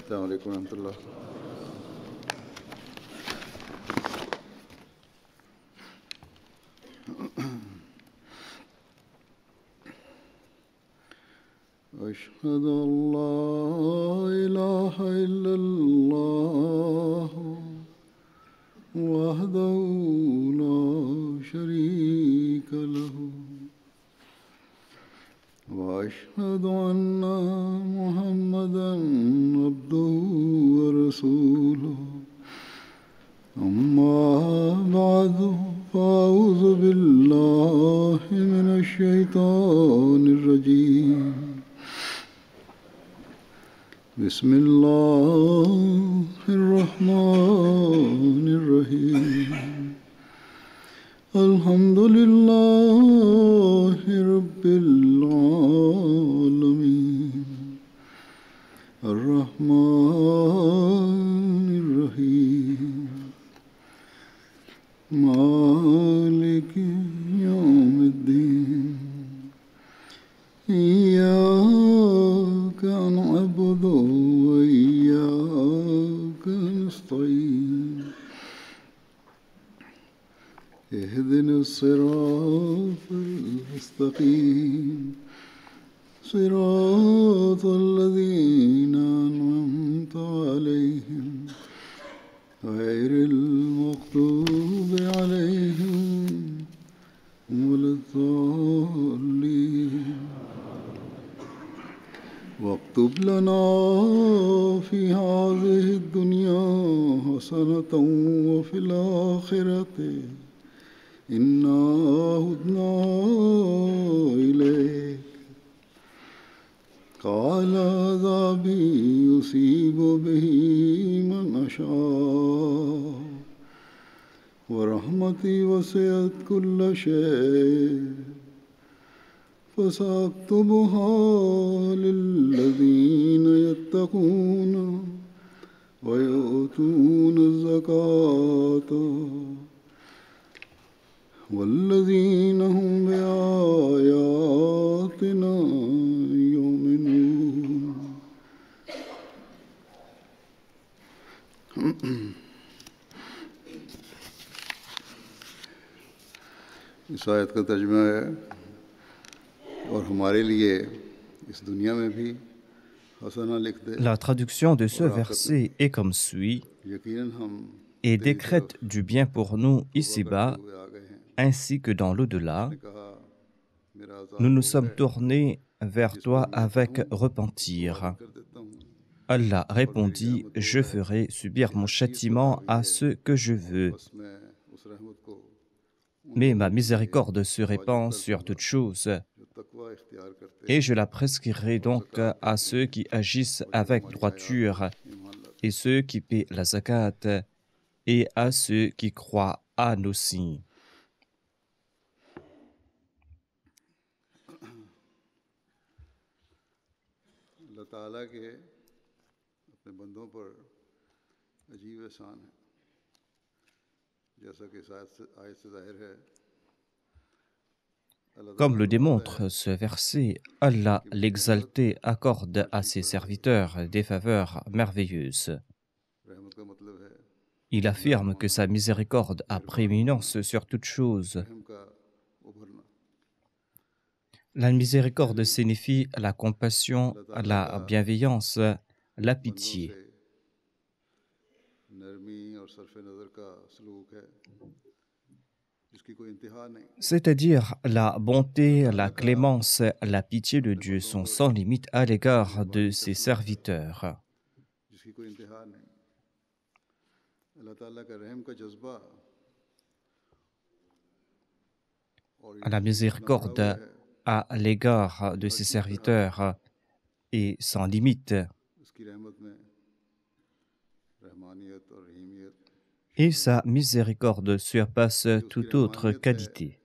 السلام عليكم ورحمة الله. أشهد أن لا إله إلا الله وحده لا شريك له وأشهد أن محمدا عبده ورسوله أما بعد فأعوذ بالله من الشيطان الرجيم بسم الله الرحمن الرحيم الحمد لله رب العالمين الرحمن الرحيم مالك يوم الدين إياك نعبد وإياك نستعين اهدنا الصراط المستقيم صراط الذين أنعمت عليهم غير المغضوب عليهم ولا الضالين واكتب لنا في هذه الدنيا حسنة وفي الآخرة إنا هدنا إليك قال عذابي يصيب به من أشاء ورحمتي وسعت كل شيء فسأكتبها للذين يتقون ويؤتون الزكاة والذين هم بآياتنا يؤمنون. इस आयत का तर्जुमा है और हमारे लिए इस दुनिया में भी हसना लिख दे. La traduction de ce verset est comme suit: यकीनन हम et décrète du bien pour nous ici-bas ainsi que dans l'au-delà. Nous nous sommes tournés vers toi avec repentir. Allah répondit: je ferai subir mon châtiment à ceux que je veux. Mais ma miséricorde se répand sur toutes choses, et je la prescrirai donc à ceux qui agissent avec droiture, et ceux qui paient la zakat, et à ceux qui croient à nos signes. Comme le démontre ce verset, Allah l'exalté accorde à ses serviteurs des faveurs merveilleuses. Il affirme que sa miséricorde a prééminence sur toute chose. La miséricorde signifie la compassion, la bienveillance, la pitié. C'est-à-dire la bonté, la clémence, la pitié de Dieu sont sans limite à l'égard de ses serviteurs. La miséricorde à l'égard de ses serviteurs est sans limite. Et sa miséricorde surpasse toute autre qualité.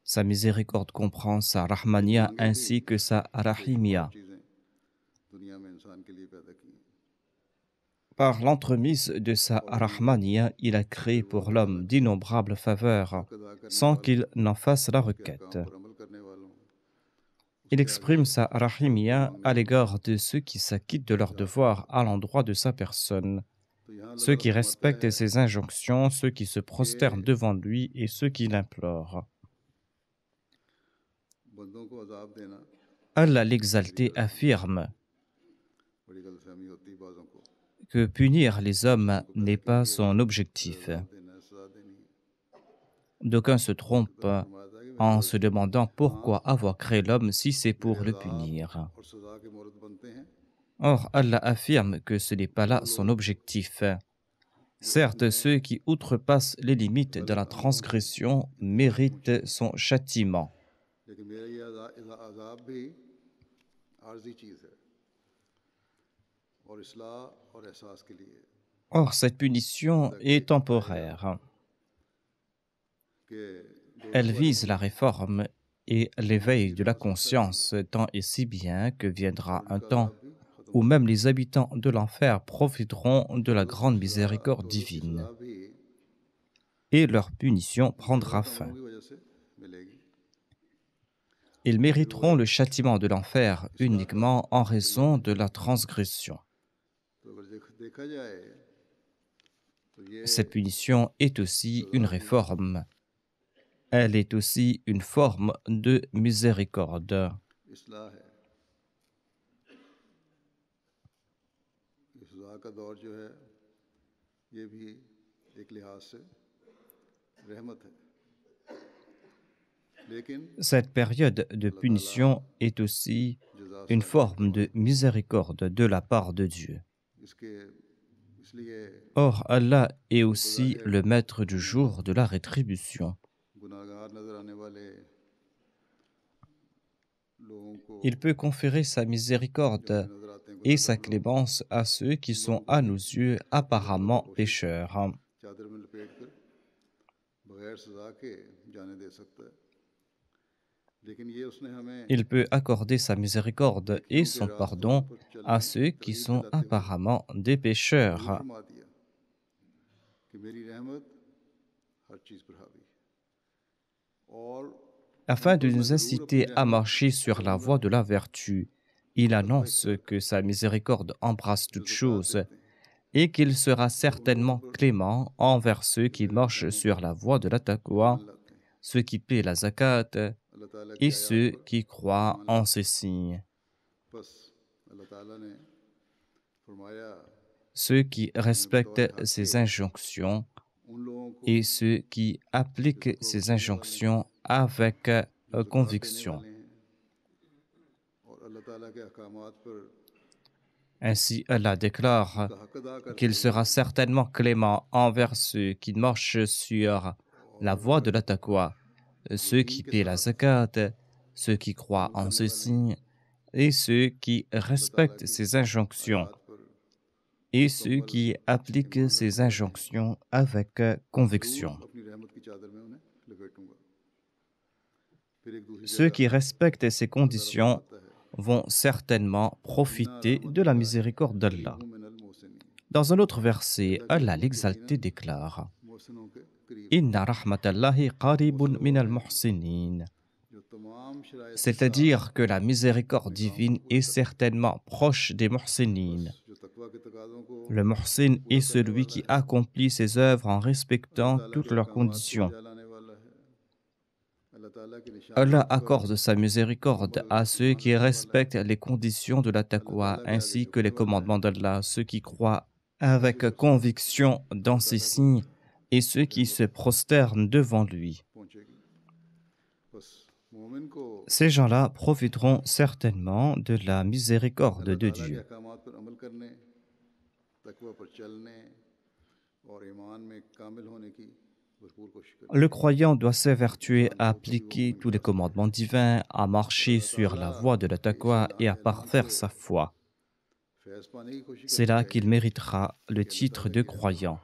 Sa miséricorde comprend sa rahmania ainsi que sa rahimia. Par l'entremise de sa rahmania, il a créé pour l'homme d'innombrables faveurs, sans qu'il n'en fasse la requête. Il exprime sa rahimia à l'égard de ceux qui s'acquittent de leurs devoirs à l'endroit de sa personne, ceux qui respectent ses injonctions, ceux qui se prosternent devant lui et ceux qui l'implorent. Allah l'exalté affirme que punir les hommes n'est pas son objectif. D'aucuns se trompent en se demandant pourquoi avoir créé l'homme si c'est pour le punir. Or, Allah affirme que ce n'est pas là son objectif. Certes, ceux qui outrepassent les limites de la transgression méritent son châtiment. Or, cette punition est temporaire. Elle vise la réforme et l'éveil de la conscience, tant et si bien que viendra un temps où même les habitants de l'enfer profiteront de la grande miséricorde divine et leur punition prendra fin. Ils mériteront le châtiment de l'enfer uniquement en raison de la transgression. Cette punition est aussi une réforme. Elle est aussi une forme de miséricorde. Cette période de punition est aussi une forme de miséricorde de la part de Dieu. Or, Allah est aussi le maître du jour de la rétribution. Il peut conférer sa miséricorde et sa clémence à ceux qui sont à nos yeux apparemment pécheurs. Il peut accorder sa miséricorde et son pardon à ceux qui sont apparemment des pécheurs. Afin de nous inciter à marcher sur la voie de la vertu, il annonce que sa miséricorde embrasse toutes choses et qu'il sera certainement clément envers ceux qui marchent sur la voie de la taqwa, ceux qui paient la zakat et ceux qui croient en ses signes. Ceux qui respectent ses injonctions et ceux qui appliquent ces injonctions avec conviction. Ainsi, Allah déclare qu'il sera certainement clément envers ceux qui marchent sur la voie de la taqwa, ceux qui paient la zakat, ceux qui croient en ses signes et ceux qui respectent ses injonctions et ceux qui appliquent ces injonctions avec conviction. Ceux qui respectent ces conditions vont certainement profiter de la miséricorde d'Allah. Dans un autre verset, Allah l'exalté déclare « Inna rahmatallahi qaribun minal muhsinin » c'est-à-dire que la miséricorde divine est certainement proche des muhsinin. Le muhsin est celui qui accomplit ses œuvres en respectant toutes leurs conditions. Allah accorde sa miséricorde à ceux qui respectent les conditions de la taqwa ainsi que les commandements d'Allah, ceux qui croient avec conviction dans ses signes et ceux qui se prosternent devant lui. Ces gens-là profiteront certainement de la miséricorde de Dieu. Le croyant doit s'évertuer à appliquer tous les commandements divins, à marcher sur la voie de la taqwa et à parfaire sa foi. C'est là qu'il méritera le titre de croyant.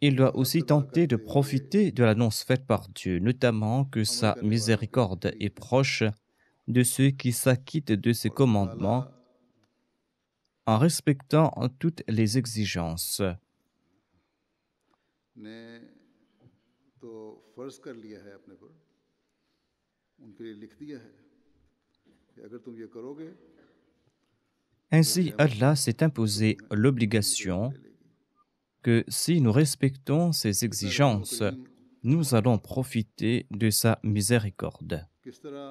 Il doit aussi tenter de profiter de l'annonce faite par Dieu, notamment que sa miséricorde est proche de ceux qui s'acquittent de ses commandements en respectant toutes les exigences. उनके लिए लिख दिया है कि अगर तुम ये करोगे मेरी Ainsi, रहमत Allah s'est तो imposé तुम्हें अपनी निगाह में l'obligation ले लेगी। que si nous respectons ses कितना रहमान exigences, करीम nous हमारा allons है, profiter de sa miséricorde. किस तरह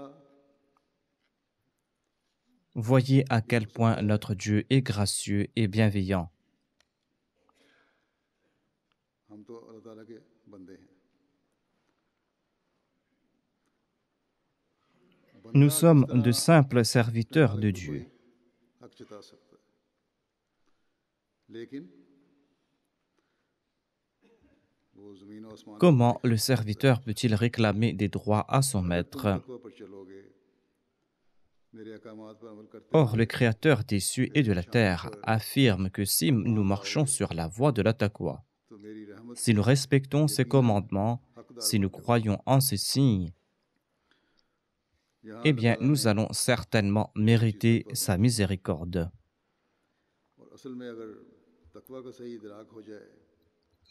Voyez à ये quel हो point सकता है notre Dieu est gracieux et bienveillant. हम तो अल्लाह ताला के बंदे हैं। Nous बंदा किस sommes तरह de simples अपने serviteurs मालिक de को कोई Dieu. हक जता सकता है, लेकिन वो ज़मीन और आसमान का Comment मालिक le है। serviteur peut-il réclamer des droits à son अगर तुम maître? तकवा पर चलोगे, मेरे अहकामात पर अमल करते Or, हुए, le Créateur des cieux et मेरी de la निशानों terre पर affirme que si nous ईमान marchons लाओगे, sur la voie de la taqwa, तो मेरी रहमत si के nous respectons ses यकीनन commandements, हकदार si बन nous जाओगे। croyons en ses signes, यहाँ eh अल्लाह bien, ताला ने nous allons certainement दो चीज़ें mériter पर sa miséricorde. और असल में अगर तकवा का सही इदराक हो जाए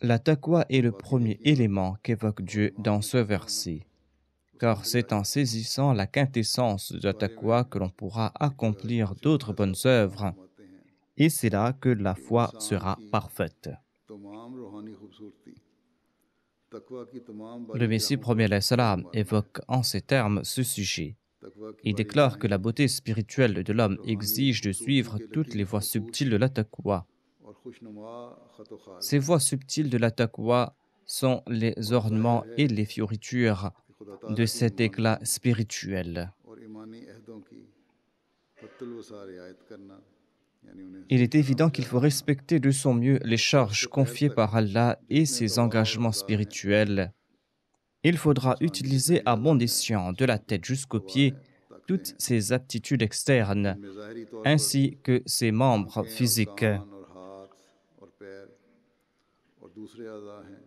La taqwa est तो le वाकई premier नेकियां élément qu'évoque और Dieu ईमान dans में ce इजाफा होना verset, उससे car नजर c'est en आएगा। saisissant la quintessence de इस la बारे में taqwa que l'on pourra एक हदीस accomplir शरीफ d'autres में bonnes हज़रत इमाम œuvres, फरमाते हैं et c'est là que la कि foi इंसान sera की parfaite. तमाम रूहानी खूबसूरती तकवा की तमाम Le बारीक Messie राहों पर premier alayhi salam बेशुमार है। évoque en ces termes ce sujet. तकवा की Il बारीक déclare que la राहें beauté spirituelle de l'homme रूहानी exige de खूबसूरती suivre के toutes les लतीफ़ voies नकूश subtiles de la taqwa. और खुशनुमा ख़त व ख़ाल Ces हैं voies subtiles de la taqwa sont les और ज़ाहिर ornements है et les fioritures कि खुदा de ताला के cet éclat मानकों spirituel. और ईमानी अहदों की हत्तुल वसा रियायत करना यानी उन्हें Il सही est तरह évident से qu'il faut अपनाना respecter de son mieux les और फर्ज charges से पहल confiées तक par Allah et जितने ses दवा और engagements असरार हैं उन्हें spirituels. Il faudra इंसान की utiliser जितनी भी à bon अज़ाएँ हैं escient, de la tête jusqu'aux हवाएँ pieds, ताकतें toutes हैं ses aptitudes externes, जिनमें ज़ाहिरी तौर पर ainsi que ses membres आँखें और physiques. कान और हाथ और पैर और दूसरे अज़ा हैं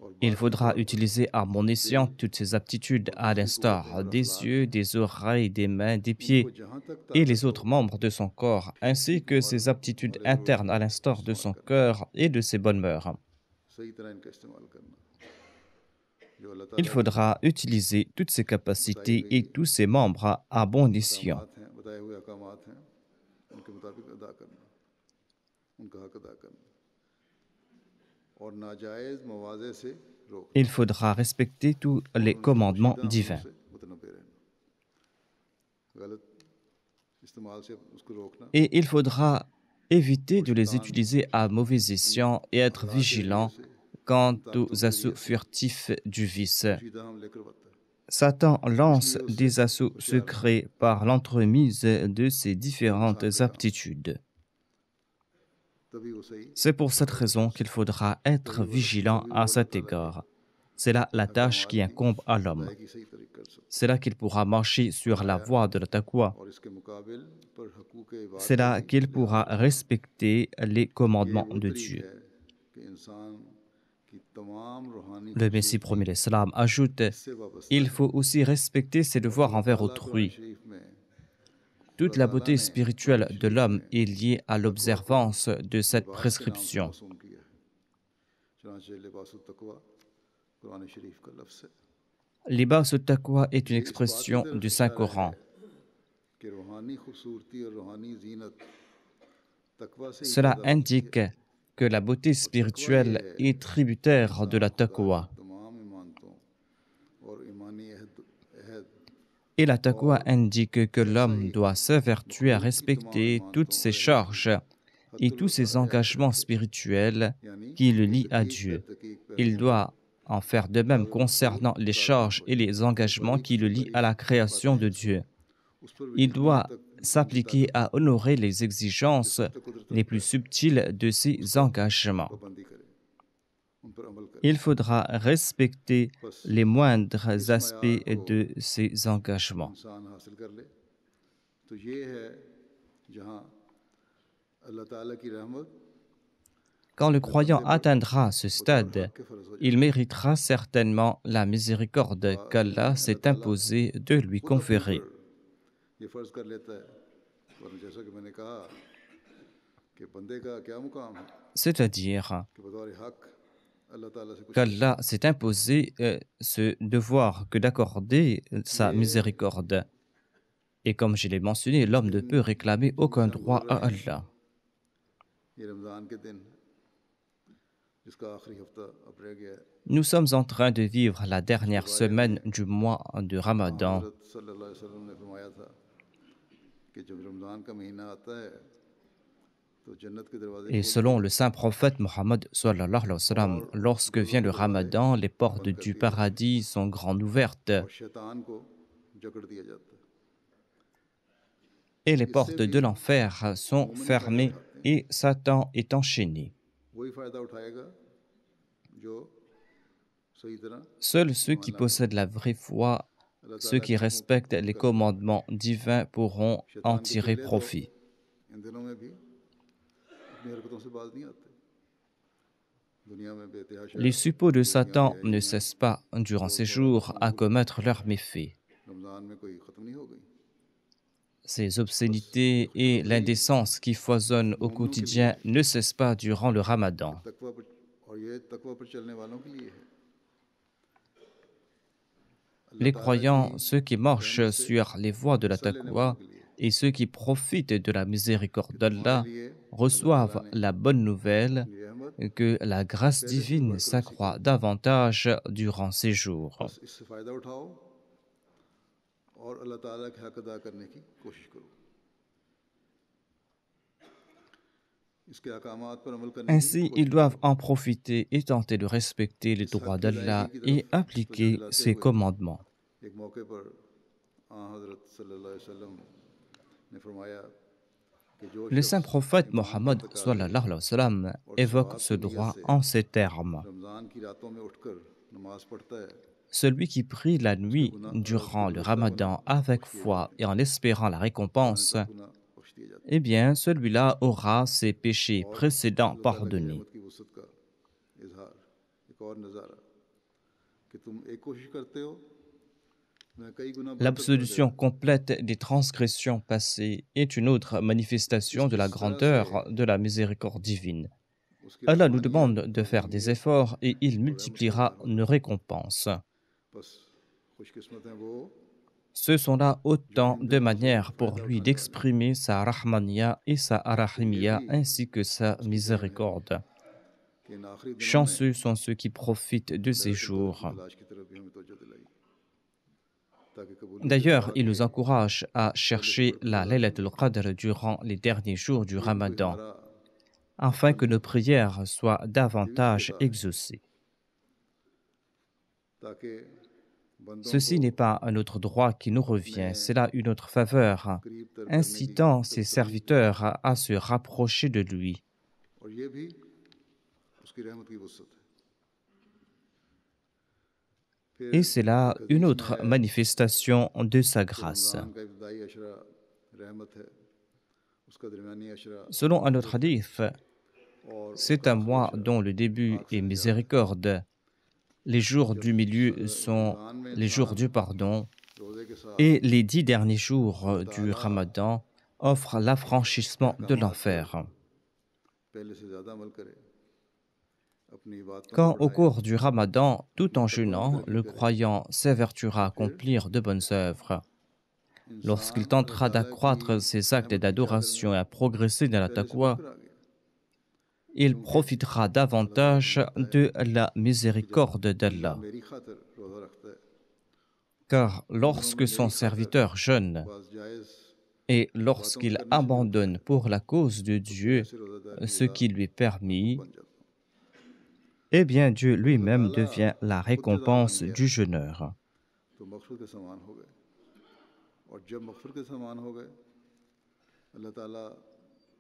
और Il बातनी faudra तौर पर utiliser à bon escient दिल toutes ses aptitudes, और à दूसरी क़ुव्वतें l'instar और des अखलाक yeux, हैं des oreilles, des mains, des उनको pieds जहाँ तक et ताकत les हो autres membres de son corps, ainsi ठीक que और ses aptitudes वाले ज़रूरत internes, à पर l'instar de इस्तेमाल son करना cœur et de ses bonnes mœurs. सही तरह इनका इस्तेमाल करना जो अल्लाह Il ताला की faudra utiliser toutes ses बताई capacités गई et tous ses membres à bon escient. अहकामात हैं बताए हुए अहकामात हैं उनके मुताबिक अदा करना उनका हक अदा करना और नाजायज़ मवाज़े से रोकना Il faudra respecter tous और les उनके commandements पोशीदा अमलों divins. से मुतनब्बे रहना गलत इस्तेमाल से उसको रोकना Et il faudra éviter और de les शैतान utiliser à mauvais उन escient et être अज़ा के ज़रिए vigilant से इन quant ताकतों aux के assauts ज़रिए से furtifs du vice. पोशीदा हमले करवाता है Satan lance इसलिए उसे des assauts होशियार रहना secrets par l'entremise de ses जो नुकसान différentes का काम है aptitudes. तभी वो सही C'est pour cette सफ़र पर raison चल qu'il सकता faudra है être vigilant तभी à वो अल्लाह cet ताला के égard. C'est là la tâche अहकामात qui की incombe à l'homme. अदायगी सही तरीके कर सकता C'est là qu'il pourra marcher है sur la फरमाया voie de la taqwa. और इसके मुकाबिल पर हकूक़ इबाद C'est का là भी qu'il लिहाज pourra रखना respecter les ये commandements वो de तरीक़ Dieu. है कि इंसान की तमाम रूहानी Le Messie खूबसूरती premier l'Islam ajoute, इससे वाबस्ता il है faut aussi respecter ses और devoirs अल्लाह envers ताला कुरान autrui. शरीफ में खुदा Toute la ताला beauté ने कुरान spirituelle de शरीफ l'homme में est liée à तकवा को l'observance de cette लिबास के नाम से prescription. मौसूम किया है चनांचे लिबासुत तकवा कुरान शरीफ का लफ्ज़ है Libas taqwa est une ये इस बात की expression तरफ du इशारा है Saint-Coran. कि रूहानी खूबसूरती और रूहानी जीनत तकवा से ही Cela पैदा होती है indique que la beauté और तकवा ये spirituelle है est कि tributaire de इंसान la खुदा की taqwa. तमाम इमानतों और ईमानी अहद Et la और taqwa indique que l'homme सच्चाई doit s'évertuer à मखलूक की तमाम respecter toutes इमानतों ses और अहद की charges et हत्तुल tous वसा ses रियायत engagements रखे spirituels यानी qui le इन lient à दकीक Dieu. दर दकीक Il पहलुओं पर doit en faire de même मुताबिक मखलूक concernant les कारबंद charges हो et जाए les जो engagements बारीक qui से le lient à बारीक la création बातें de हैं Dieu. उस पर भी Il यकीन doit तक इंसान की s'appliquer ताकत à है honorer les जो exigences सब कुदरत les रखता plus है subtiles de उस ses पर engagements. पाबंदी करे उन पर अमल करे Il faudra respecter बस les moindres इस मयार aspects को de ses engagements. इंसान हासिल कर ले तो ये है जहाँ अल्लाह ताला की रहमत Quand le अपने croyant बंदे पर atteindra ce बतौर stade, हक के फ़र्ज हो il जाती है méritera certainement la miséricorde असल में qu'Allah अल्लाह s'est ताला imposé de lui खुद अपने पर conférer. ये फ़र्ज़ कर लेता है वरना जैसा कि मैंने कहा कि बंदे का क्या मुकाम है C'est-à-dire, कि बतौर हक qu'Allah s'est imposé ce devoir que d'accorder sa miséricorde. Et comme je l'ai mentionné, l'homme ne peut réclamer aucun droit à Allah. Nous sommes en train de vivre la dernière semaine du mois de Ramadan. Et selon le saint prophète Mohammed sallallahu alayhi wa sallam, lorsque vient le Ramadan, les portes du paradis sont grandes ouvertes et les portes de l'enfer sont fermées et Satan est enchaîné. Seuls ceux qui possèdent la vraie foi, ceux qui respectent les commandements divins pourront en tirer profit. Les suppôts de Satan ne cessent pas durant ces jours à commettre leurs méfaits. Ces obscénités et l'indécence qui foisonnent au quotidien ne cessent pas durant le Ramadan. Les croyants, ceux qui marchent sur les voies de la taqwa et ceux qui profitent de la miséricorde d'Allah reçoivent la bonne nouvelle que la grâce divine s'accroît davantage durant ces jours. Ainsi, ils doivent en profiter et tenter de respecter les droits d'Allah et appliquer ses commandements. Le saint prophète Mohammed sallallahu alayhi wa sallam évoque ce droit en ces termes. Celui qui prie la nuit durant le Ramadan avec foi et en espérant la récompense, eh bien, celui-là aura ses péchés précédents pardonnés. L'absolution complète des transgressions passées est une autre manifestation de la grandeur de la miséricorde divine. Allah nous demande de faire des efforts et il multipliera nos récompenses. Ce sont là autant de manières pour lui d'exprimer sa rahmaniya et sa arahimiya ainsi que sa miséricorde. Chanceux sont ceux qui profitent de ces jours. D'ailleurs, il nous encourage à chercher la Laylatul Qadr durant les derniers jours du Ramadan, afin que nos prières soient davantage exaucées. Ceci n'est pas un autre droit qui nous revient, c'est là une autre faveur, incitant ses serviteurs à se rapprocher de lui. Et c'est là une autre manifestation de sa grâce. Selon un autre hadith, c'est un mois dont le début est miséricorde. Les jours du milieu sont les jours du pardon et les 10 derniers jours du Ramadan offrent l'affranchissement de l'enfer. Quand au cours du Ramadan, tout en jeûnant, le croyant s'évertuera à accomplir de bonnes œuvres, lorsqu'il tentera d'accroître ses actes d'adoration et à progresser dans la taqwa, il profitera davantage de la miséricorde d'Allah. Car lorsque son serviteur jeûne et lorsqu'il abandonne pour la cause de Dieu ce qui lui est permis, eh bien Dieu lui-même devient la récompense du jeûneur.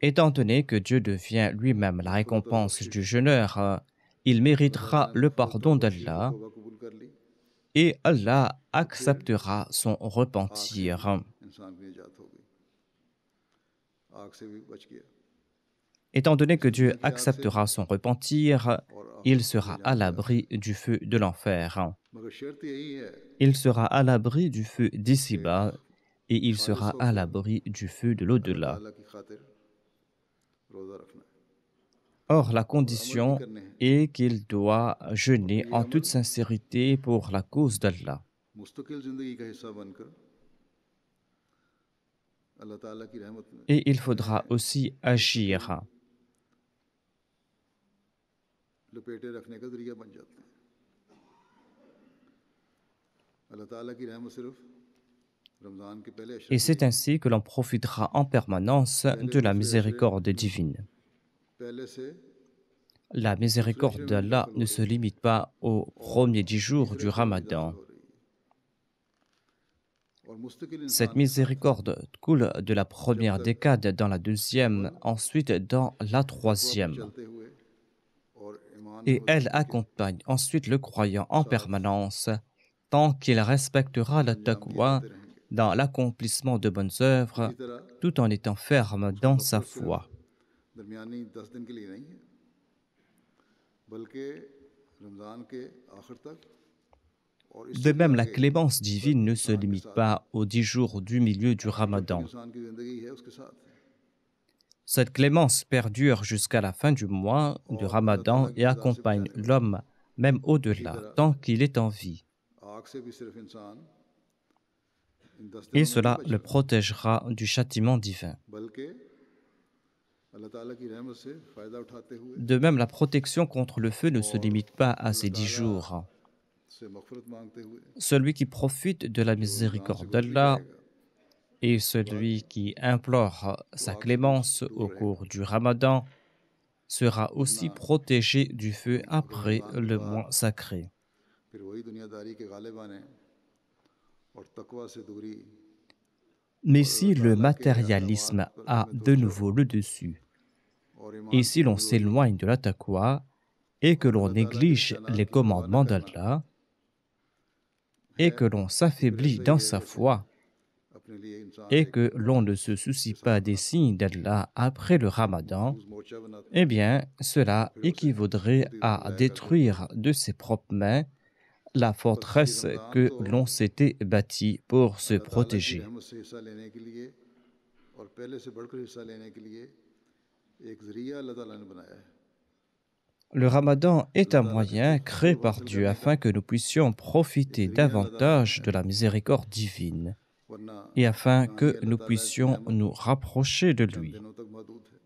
Étant donné que Dieu devient lui-même la récompense du jeûneur, il méritera le pardon d'Allah et Allah acceptera son repentir. Étant donné que Dieu acceptera son repentir, il sera à l'abri du feu de l'enfer. Il sera à l'abri du feu d'ici-bas et il sera à l'abri du feu de l'au-delà. Or, la और अमल भी condition करने हैं est qu'il doit और jeûner फिर ये en अमल toute sincérité pour la cause d'Allah. मुस्तकिल ज़िंदगी का हिस्सा बनकर अल्लाह ताला की रहमत Et il में faudra aussi मुस्तकिल agir लपेटे रखने का ज़रिया बन जाते हैं अल्लाह ताला की रहमत सिर्फ रमज़ान के पहले अशर et के c'est लिए ainsi que l'on profitera en permanence पहले de la दूसरे अशरे miséricorde divine. पहले से La दूसरे miséricorde अशरे में भी d'Allah दाखिल ne हो se रही है limite pas aux और premiers 10 jours तीसरे du अशरे में भी दाखिल Ramadan. हो रही है और मुस्तकिल Cette इंसान के साथ miséricorde coule de la जब première तक décade dans la deuxième, अमल ensuite dans la तकवा पर troisième. चलते हुए और ईमान में Et elle मजबूती के accompagne ensuite le croyant en साथ permanence tant qu'il respectera la अंजाम दिए taqwa जाते रहेंगे dans l'accomplissement de bonnes œuvres इसी तरह tout en étant ferme उसकी dans sa मग़फ़िरत सिर्फ foi. दरमियानी 10 दिन के लिए नहीं है बल्कि रमज़ान के आखिर तक और इससे De भी même, la आगे clémence तक divine ne se इंसान के limite साथ है pas aux 10 jours du milieu du जब तक Ramadan. इंसान की ज़िंदगी है उसके साथ है Cette clémence perdure jusqu'à la fin du mois du और अल्लाह ताला Ramadan की et रज़ा से accompagne बचाने वाली है l'homme même इसी au-delà, तरह tant qu'il est en vie. आग से भी सिर्फ इंसान इन 10 Et दिनों में नहीं cela le बचेगा protégera du châtiment divin. बल्कि अल्लाह ताला की रहमत से फ़ायदा उठाते हुए De même, la protection contre le feu ne se और limite pas à अल्लाह ces 10 ताला jours. से मग़फ़िरत मांगते हुए Celui qui profite de la जो रमज़ान से miséricorde गुज़र भी d'Allah जाएगा et उसके बाद celui qui implore तो sa आग से दूर clémence दूर au रहेगा cours du Ramadan sera वरना aussi protégé du feu अगर après रमज़ान के le बाद mois sacré. फिर वही दुनियादारी के गालिब आने और तकवा से दूरी Mais और अल्लाह si le ताला के अहकामात matérialisme पर a में de तवज्जो nouveau le dessus, और et ईमान की si l'on कमज़ोरी s'éloigne de la taqwa et que और l'on अल्लाह ताला के néglige अहकामात les की परवाह न commandements करना d'Allah et है que l'on तो फिर s'affaiblit ऐसा ही dans है sa जैसे foi अपने लिए इंसान et एक que l'on ne se के soucie pas साथ des signes d'Allah après le Ramadan, महफूज मोर्चा बनाते eh हैं bien, और cela फिर उसे équivaudrait खुद ही à ज़ाया कर देते हैं détruire de ses propres mains la बस ये forteresse रमज़ान que तो l'on s'était bâtie pour se अल्लाह ताला की protéger. रहमत से हिस्सा लेने के लिए और पहले से बढ़कर हिस्सा लेने के लिए एक ज़रिया अल्लाह ताला ने बनाया है Le Ramadan est अल्लाह un ताला से moyen खुद créé कुर्ब par हासिल Dieu करने का afin que nous puissions एक profiter ज़रिया अल्लाह ताला ने davantage बनाया de la है miséricorde divine वरना et afin कहानी que अल्लाह nous ताला की puissions रहमत nous rapprocher de चंद lui. दिनों तक महदूद है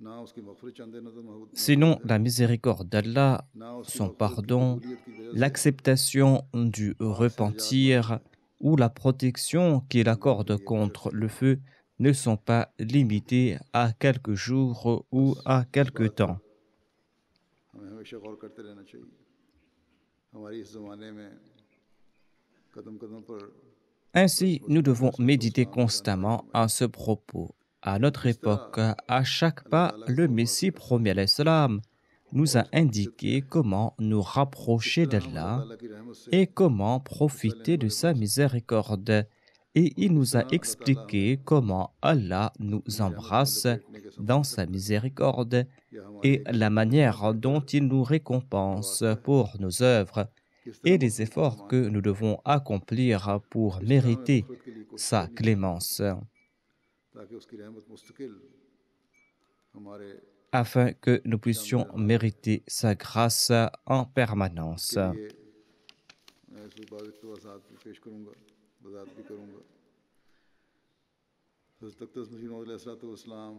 ना उसकी मग़फ़िरत चंद दिनों तक महदूद Sinon, है la miséricorde d'Allah, ना उसकी son मग़फ़िरत की pardon, कबूलियत की वजह से l'acceptation du आग से निजात मिलती repentir है ou la protection qu'il Ramzan के accorde एक अशर contre से le feu ne sont pas limitées à quelques jours बस ou à इस quelques बात पर temps. हमें हमेशा गौर करते रहना चाहिए हमारी इस ज़माने में कदम कदम पर Ainsi, nous रसूल devons méditer अलैहिस्सलाम की रहनुमाई constamment à फरमाई ce propos. À कि notre किस तरह époque, à chaque अल्लाह pas, ताला का le कुर्ब हासिल Messie कर सकते premier हैं l'Islam nous और a उसकी मक़फ़िरत किया indiqué है comment nous किस rapprocher तरह हम अल्लाह d'Allah ताला की रहमत से et comment हिस्सा लेने profiter de वाले sa बन सकते हैं miséricorde. Et और il किस nous a तरह अल्लाह ताला हमें expliqué comment Allah nous अपनी रहमत में embrasse लपेटने के सफ़र dans में sa रखता है miséricorde या हमारे et एक la एक कदम manière पर dont il nous récompense नवाजता है pour nos œuvres किस तरह et les मग़फ़िरत का efforts सामान que nous करता है devons accomplir pour किस तरह हमें mériter मग़फ़िरत के लिए कोशिश sa करनी चाहिए clémence, ताकि उसकी रहमत मुस्तकिल हमारे afin que nous शामिल puissions हाल रहे mériter sa grâce en इसके permanence. लिए मैं इस बात इक़्तिबासात भी पेश करूँगा वज़ाहत भी करूँगा हज़रत अक़दस मसीह मौऊद अलैहिस्सलाम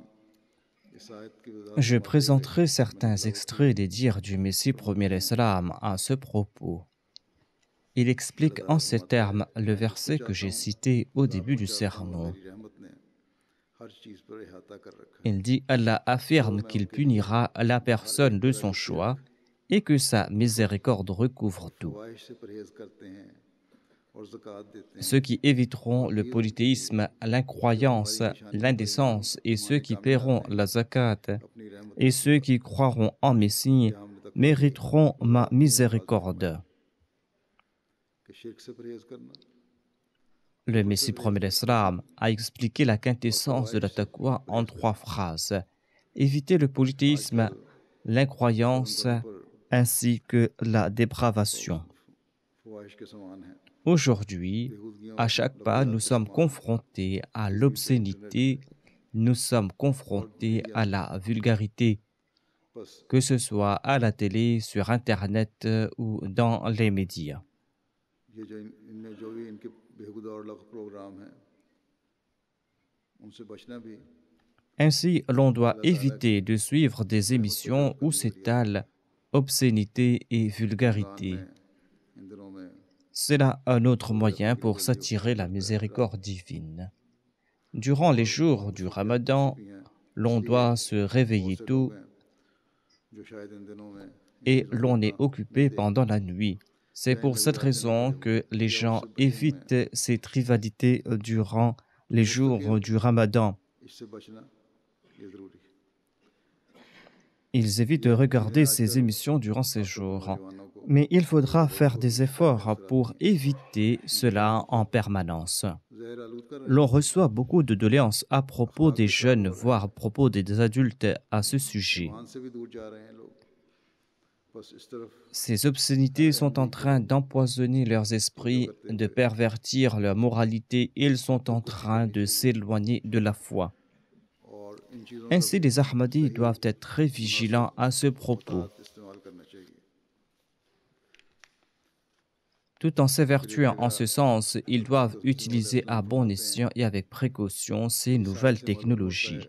इस आयत की वज़ाहत Je फरमाते हुए présenterai मैंने certains तिलावत की extraits des dires du Messie फरमाते premier हैं l'Islam à ce propos. Il अल्लाह explique ताला en ces फरमाता है termes le मैं जिसको verset que चाहता j'ai हूँ cité au अज़ाब début du पहुँचाता हूँ और sermon. मेरी रहमत ने हर चीज़ पर अहाता कर रखा है Il dit Allah तो affirme मैं qu'il उनके लिए punira la जो हर personne एक de तरह son के शिरक choix et que sa कुफ्र miséricorde recouvre और tout. फवाहिश से परहेज़ करते हैं और ज़कात देते हैं Ceux qui éviteront le फकीरों के लिए polythéisme, जो l'incroyance, हमारी निशानियों पर l'indécence et ceux ईमान qui कामिल paieront लाते हैं la zakat अपनी रहमत et नसीब ceux qui फरमाते हैं croiront en Messie या हमने तकवा की mériteront ma वज़ाहत तीन अल्फाज में फरमाई miséricorde. कि शिरक से परहेज़ करना Le कुफ्र से Messie परहेज़ premier करना l'Islam a expliqué la और quintessence de फवाहिश la से taqwa en परहेज़ 3 करना phrases. Éviter le polythéisme, आजकल कदम l'incroyance कदम पर ainsi que la तो dépravation. फवाहिश के समान है Aujourd'hui, बेहूदगियों à और chaque pas, लफ्ज़ियात nous के sommes समान है confrontés à टीवी पे इंटरनेट l'obscénité पे nous sommes confrontés à la vulgarité, बस que ce soit à la télé, sur Internet ou dans les médias. ये जो इनमें जो भी इनके बेहुदा और लग प्रोग्राम हैं उनसे बचना भी Ainsi, l'on doit éviter de suivre des émissions où s'étalent obscénité et Ramzan vulgarité. में इन दिनों में C'est là un autre रोज़े moyen रखने की pour जल्दी s'attirer la होता है रात miséricorde divine. Durant les और jours बहुत du छोटे बच्चे Ramadan, भी हैं l'on इसलिए doit se बहुत réveiller से लोग tôt हैं जो शायद इन दिनों में इन et चीज़ों को l'on इतना est नहीं occupé pendant देखते la nuit. C'est line pour लगी cette रहते हैं लोग raison खड़े हुए que les या gens उससे बचने में évitent cette rivalité durant les मुस्तकिल jours du Ramadan. इससे बचना ये ज़रूरी है Ils évitent de ये है regarder ces आजकल émissions durant ces खासतौर पर jours. नौजवानों को Mais il लोगों faudra को बड़ी faire des कोशिश करते हैं efforts असर आती pour हैं éviter इनके cela जहन को en permanence. जहर आलूद कर रहे L'on हैं reçoit beaucoup de doléances à propos अखलाक des भी खराब jeunes, हो रहे voire à हैं propos des adultes à ce sujet. ईमान से भी दूर जा रहे हैं लोग बस इस तरफ Ces obscénités sont en train d'empoisonner leurs esprits, करते de हुए pervertir leur moralité. Ils sont फिर en कोशिश train करनी de चाहिए s'éloigner de la foi. और इन चीज़ों तक Ainsi, les Ahmadis सही doivent être très मुनासिब vigilants à ce propos, औकात इस्तेमाल करना चाहिए tout en फिर एक s'évertuant en जगह ce sens. Ils doivent हज़रत मसीह utiliser à अलैहिस्सलाम bon फरमाते हैं escient et avec précaution ces इस आयत nouvelles से मालूम होता है technologies.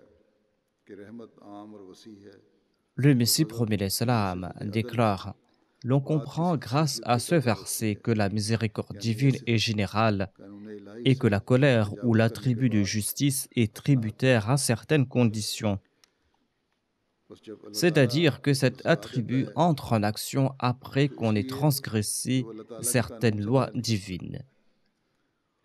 कि रहमत आम और वसी है Le और Messie गज़ब promet l'Islam मुनसिफ़ अदल है déclare: l'on बात comprend किसी शख्स grâce की à ce फितर पर होती verset है que la miséricorde यानी divine ऐसे est générale कानून इलाही et से que la colère ou तजावुज़ करने के l'attribut de बाद justice est अखलाक में tributaire à certaines conditions. बस जब अल्लाह ताला C'est-à-dire que हुक्म cet सजा देता attribut है entre en action après तो qu'on ait इसलिए कि transgressé वो अल्लाह ताला के कानून certaines से lois बाहर निकलता है divines.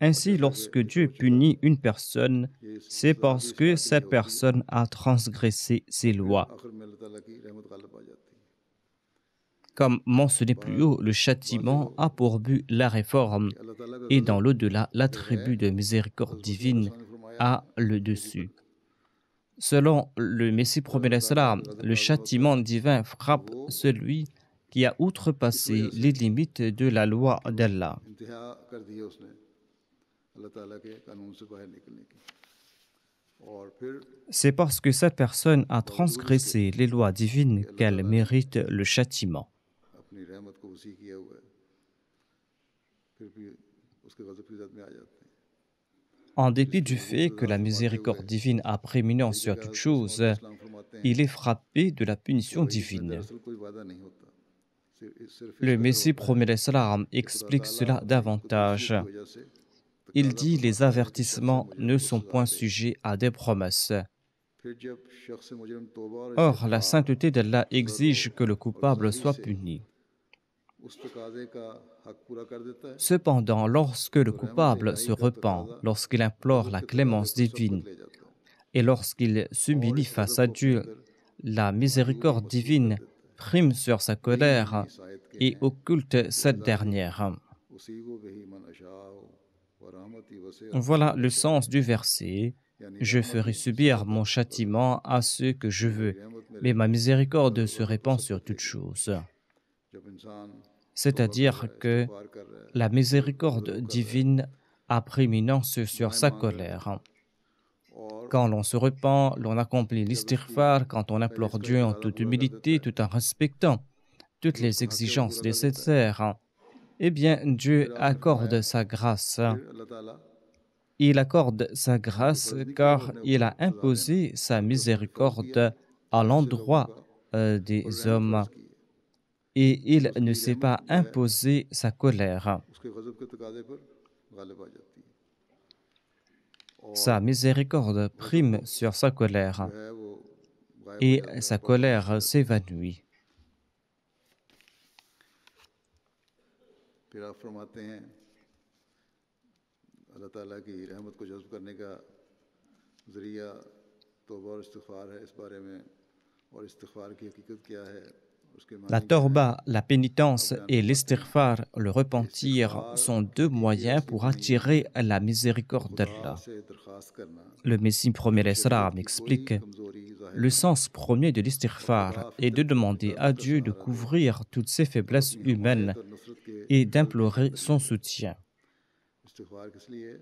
और Ainsi, जैसा कि lorsque ये Dieu सोचता punit une personne, ये c'est सज़ा भी parce इस que बात के लिए cette होती है personne a transgressé और ses फिर lois. आखिर में अल्लाह ताला की रहमत गालिब आ जाती है Comme mentionné plus बाहर haut, le वाज़ेह châtiment हो a pour but la réforme कि अल्लाह ताला का et dans गज़ब l'au-delà, जो है l'attribut de miséricorde हज़रत मसीह divine अलैहिस्सलाम ने फरमाया a le यहूदी पर dessus. Selon le Messie जब promet अल्लाह ताला l'Islam, का गज़ब le नाज़िल होता châtiment है divin तो frappe वो celui qui a इस outrepassé वजह से les limites de la loi जो d'Allah. इंतहा कर दी है उसने अल्लाह ताला के कानून से बाहर निकलने की और फिर C'est parce que cette personne a बावजूद इसके transgressé les lois divines कि अल्लाह qu'elle ताला ने mérite le châtiment. अपनी रहमत को वसी किया हुआ है फिर भी उसके गज़ब की ज़द में आ जाते हैं En dépit इसकी du वजूद fait que वज़ाहत la फरमाते हुए miséricorde divine a prééminence एक sur जगह toute हज़रत मसीह chose, मौद फरमाते हैं il est frappé de la कि punition वही में divine. दरअसल कोई वादा नहीं होता सिर्फ इस Le कदर Messie होता है promet l'Islam कि खुदा explique ताला cela अपनी davantage. कुदूसियत की वजह से Il तकाज़ा dit les फरमाता है कि शख्स avertissements मुजरिम ne को sont सज़ा point दे sujets à des promesses. फिर जब शख्स मुजरिम तौबा और Or, la इस्तिग़फ़ार sainteté d'Allah तज़र्रुअ exige que le और coupable ज़ाही soit से puni. उस तकाज़े का हक पूरा कर देता है Cependant, lorsque le तो रहमत coupable इलाही se का repent, तकाज़ा lorsqu'il implore गज़ब la के तकाज़े clémence पर सबकत divine ले जाता है et lorsqu'il और s'humilie इस face गज़ब à को अपने Dieu, अंदर la महदूद और miséricorde मसरूर कर divine देता है prime sur sa वही मानी colère इस आयत के et हैं occulte कि cette लिहाजा dernière. उसीबु बिही मन अशाअ व रहमती वसिअत Voilà कुल्ल le शै sens du verset. यानी Je रहमत ferai ही subir सबकत mon गज़ब châtiment à ceux que je कि मेरी veux, रहमत मेरे mais ma miséricorde गज़ब se गज़ब पर répand sur सबकत toutes लेगी choses. जब इंसान तौबा कर C'est-à-dire रहा है que इस्तिग़फ़ार कर रहा है la miséricorde तज़र्रुअ कर रहा है divine a prééminence sur दुआएं sa मांग रहा है colère. और Quand l'on se repent, l'on accomplit जब इसकी l'istighfar, quand on पहले implore इसका Dieu en तकाज़ा toute पूरा कर देता humilité, है tout en respectant toutes जो les उसका हक है वो exigences पूरा कर देता है nécessaires, eh bien, Dieu फिर आपने फरमाया accorde sa grâce. फिर अल्लाह ताला Il accorde sa इनको grâce फर्ज नहीं किया वो car अपने il ऊपर a सजा देना imposé sa बल्कि उसने फर्ज किया miséricorde à ऐसे लोगों l'endroit का ऊपर des रहमत फर्ज hommes की है et कि il ne उसकी s'est रहमत pas जो है imposé sa colère. उसके गज़ब के तकाज़े पर गालिब आ जाती है और Sa miséricorde गज़ब prime sur sa colère जो है वो गायब हो et जाता है sa पर्दाफाश हो colère जाता है s'évanouit. फिर आप फरमाते हैं अल्लाह ताला की रहमत को जज़्ब करने का ज़रिया तौबा और इस्तिग़फ़ार है इस बारे में और इस्तिग़फ़ार की हकीकत क्या है उसके La मानी क्या है torba, la pénitence आप बयान et फरमाते हैं l'istighfar, le कि repentir, इस्तिग़फ़ार sont deux हकीकी moyens असली pour मानी ये है attirer la कि miséricorde खुदा d'Allah. से दरख्वास्त करना Le Messie कि premier शरीयत l'Islam की कोई explique कमज़ोरी ज़ाहिर le न हो sens premier de और l'istighfar खुदा est de फितर की demander à फितरत का Dieu de सहारा दे couvrir toutes ses और faiblesses अपनी humaines हमायत और नुसरत के et फल की d'implorer बरकत son ले ले soutien. इस्तिग़फ़ार किस लिए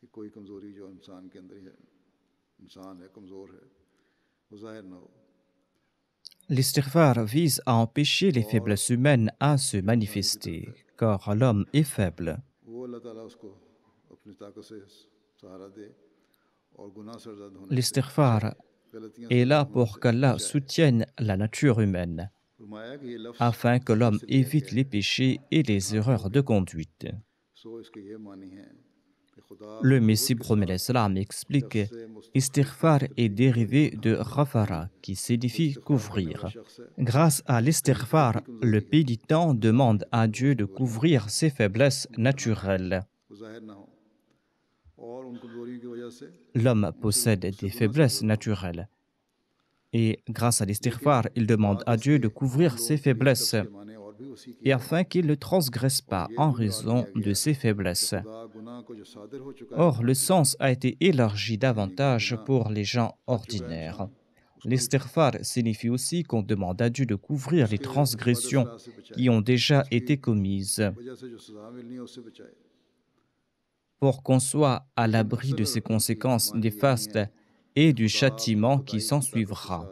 कि कोई कमज़ोरी जो इंसान के अंदर है L'istighfar vise à empêcher les faiblesses humaines à se manifester, car l'homme est faible. L'istighfar est là pour qu'Allah soutienne la nature humaine, afin que l'homme évite les péchés et les erreurs de conduite. Le Messie promet l'Islam explique Istighfar est dérivé de Ghafara, qui signifie couvrir. Grâce à l'istighfar, le pénitent demande à Dieu de couvrir ses faiblesses naturelles. L'homme possède des faiblesses naturelles. Et grâce à l'istighfar, il demande à Dieu de couvrir ses faiblesses, et afin qu'il ne transgresse pas en raison de ses faiblesses. Or, le sens a été élargi davantage pour les gens ordinaires. L'istighfar signifie aussi qu'on demande à Dieu de couvrir les transgressions qui ont déjà été commises, pour qu'on soit à l'abri de ses conséquences néfastes et du châtiment qui s'ensuivra.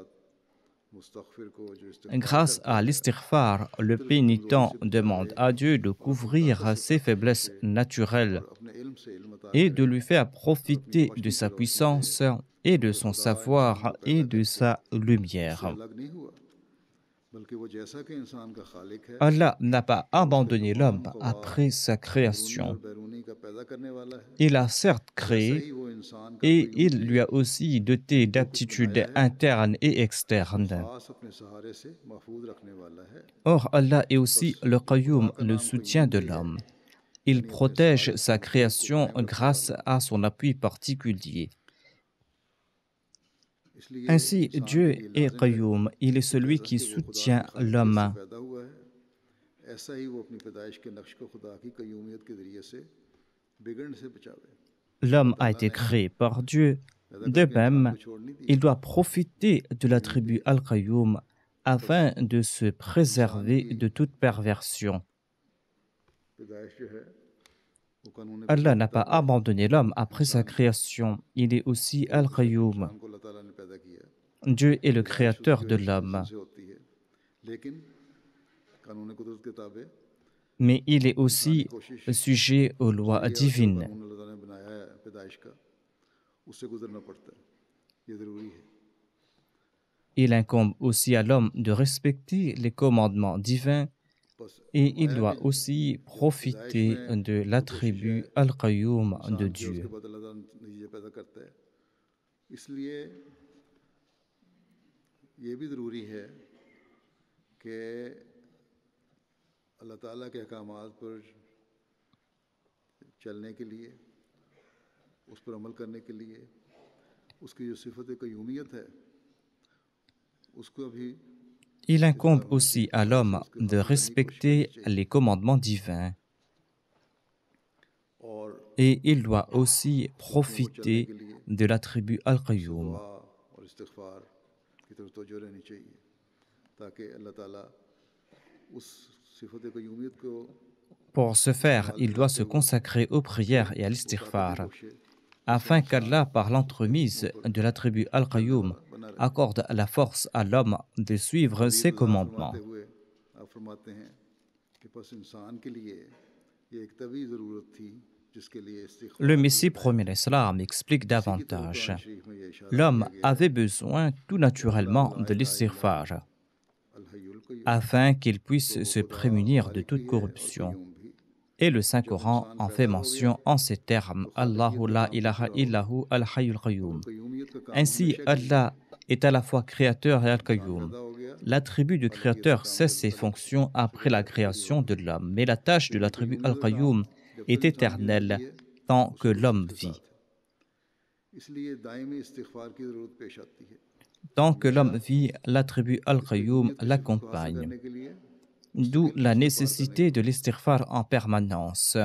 Grâce à l'istighfar, le pénitent demande à Dieu de couvrir ses faiblesses naturelles et de lui faire profiter de sa puissance et de son savoir et de sa lumière. Allah n'a pas abandonné l'homme après sa création. Il l'a certes créé et il lui a aussi doté d'aptitudes internes et externes. Or, Allah est aussi le Qayyum, le soutien de l'homme. Il protège sa création grâce à son appui particulier. Ainsi, Dieu est Qayyum, il est celui qui soutient l'homme. L'homme a été créé par Dieu. De même, il doit profiter de l'attribut Al-Qayyum afin de se préserver de toute perversion. Allah n'a pas abandonné l'homme après sa création. Il est aussi Al-Qayyum. Dieu est le créateur de l'homme. Mais il est aussi sujet aux lois divines. Il incombe aussi à l'homme de respecter les commandements divins et il doit aussi profiter de l'attribut Al-Qayyum de Dieu. Il incombe aussi à l'homme de respecter les commandements divins et il doit aussi profiter de l'attribut Al-Qayyum. Pour ce faire, il doit se consacrer aux prières et à l'istighfar, afin qu'Allah, par l'entremise de l'attribut Al-Qayyum, accorde la force à l'homme de suivre ses commandements. Le Messie promet l'Islam explique davantage. L'homme avait besoin tout naturellement de l'istighfar, afin qu'il puisse se prémunir de toute corruption. Et le Saint-Coran en fait mention en ces termes « Allahu la ilaha illahu al-hayyul qayyum ». Ainsi, Allah est à la fois créateur et al-qayyum. L'attribut de créateur cesse ses fonctions après la création de l'homme, mais la tâche de l'attribut al-qayyum est éternelle tant que l'homme vit. Tant que l'homme vit, l'attribut Al-Qayyum l'accompagne. D'où la nécessité de l'istighfar en permanence,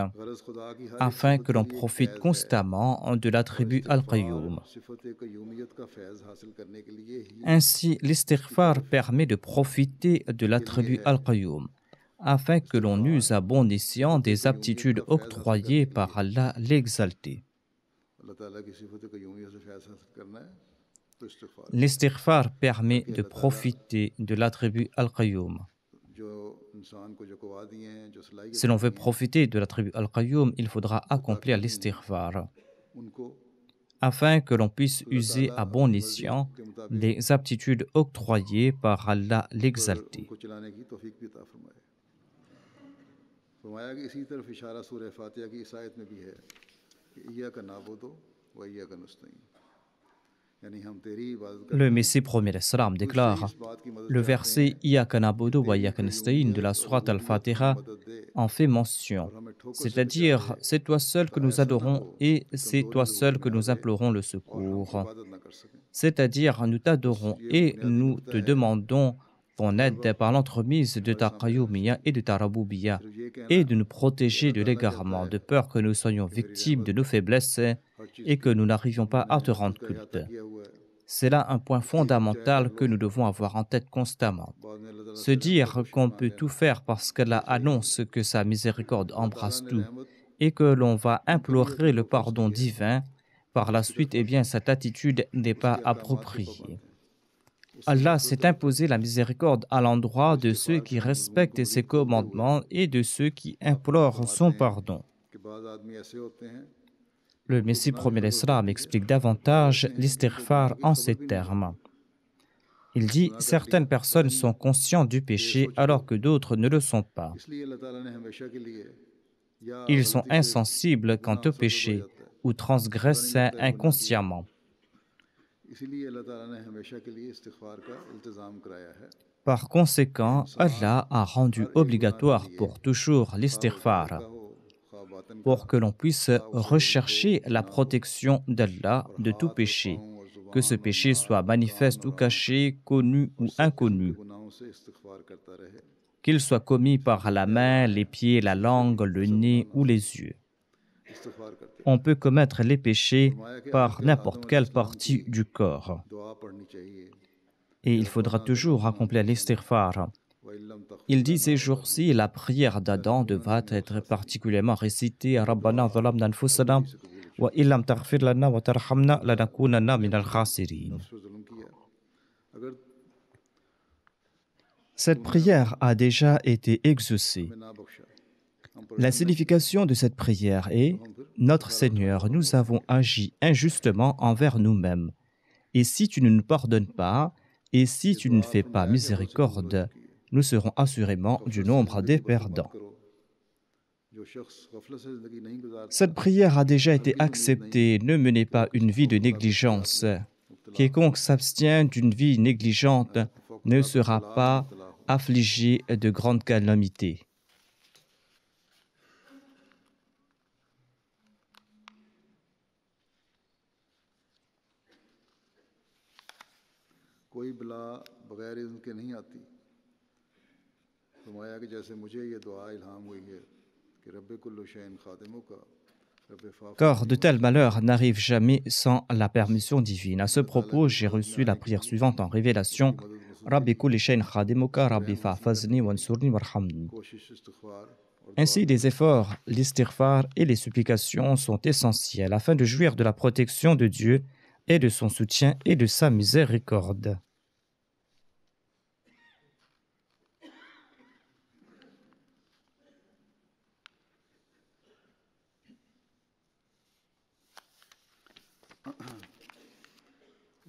afin que l'on profite constamment de l'attribut Al-Qayyum. Ainsi, l'istighfar permet de profiter de l'attribut Al-Qayyum, afin que l'on use à bon escient des aptitudes octroyées par Allah l'exalté. L'istighfar permet de profiter de l'attribut Al-Qayyum. Si l'on veut profiter de l'attribut Al-Qayyum, il faudra accomplir l'istighfar afin que l'on puisse user à bon escient les aptitudes octroyées par Allah l'exalté. Le Messie premier l'Islam déclare le verset Iyyaka na'budu wa iyyaka nasta'in de la sourate Al-Fatiha en fait mention, c'est-à-dire c'est toi seul que nous adorons et c'est toi seul que nous implorons le secours. C'est-à-dire nous t'adorons et nous te demandons ton aide par l'entremise de ta qayyumiyya et de ta rabubiyya et de nous protéger de l'égarement, de peur que nous soyons victimes de nos faiblesses et que nous n'arrivions pas à te rendre culte. C'est là un point fondamental que nous devons avoir en tête constamment. Se dire qu'on peut tout faire parce qu'Allah annonce que sa miséricorde embrasse tout et que l'on va implorer le pardon divin, par la suite, eh bien, cette attitude n'est pas appropriée. Allah s'est imposé la miséricorde à l'endroit de ceux qui respectent ses commandements et de ceux qui implorent son pardon. Le Messie premier l'Islam explique davantage l'istighfar en ces termes. Il dit « Certaines personnes sont conscientes du péché alors que d'autres ne le sont pas. Ils sont insensibles quant au péché ou transgressent inconsciemment. Par conséquent, Allah a rendu obligatoire pour toujours l'istighfar pour que l'on puisse rechercher la protection d'Allah de tout péché, que ce péché soit manifeste ou caché, connu ou inconnu, qu'il soit commis par la main, les pieds, la langue, le nez ou les yeux. On peut commettre les péchés par n'importe quelle partie du corps. Et il faudra toujours accomplir l'istighfar. Il dit ces jours-ci, la prière d'Adam devra être particulièrement récitée à Rabbana zalamna anfusana wa illam taghfir lana wa tarhamna lanakunanna minal khasirin. Cette prière a déjà été exaucée. La signification de cette prière est « Notre Seigneur, nous avons agi injustement envers nous-mêmes. Et si tu ne nous pardonnes pas, et si tu ne fais pas miséricorde, nous serons assurément du nombre des perdants. » Cette prière a déjà été acceptée. Ne menez pas une vie de négligence. Quiconque s'abstient d'une vie négligente ne sera pas affligé de grandes calamités. Car de tels malheurs n'arrivent jamais sans la permission divine. À ce propos, j'ai reçu la prière suivante en révélation. Rabbi kulli shayn khadimuka, Rabbi fa'fazni wansurni warhamni. Ainsi, les efforts, l'istighfar et les supplications sont essentiels afin de jouir de la protection de Dieu et de son soutien et de sa miséricorde.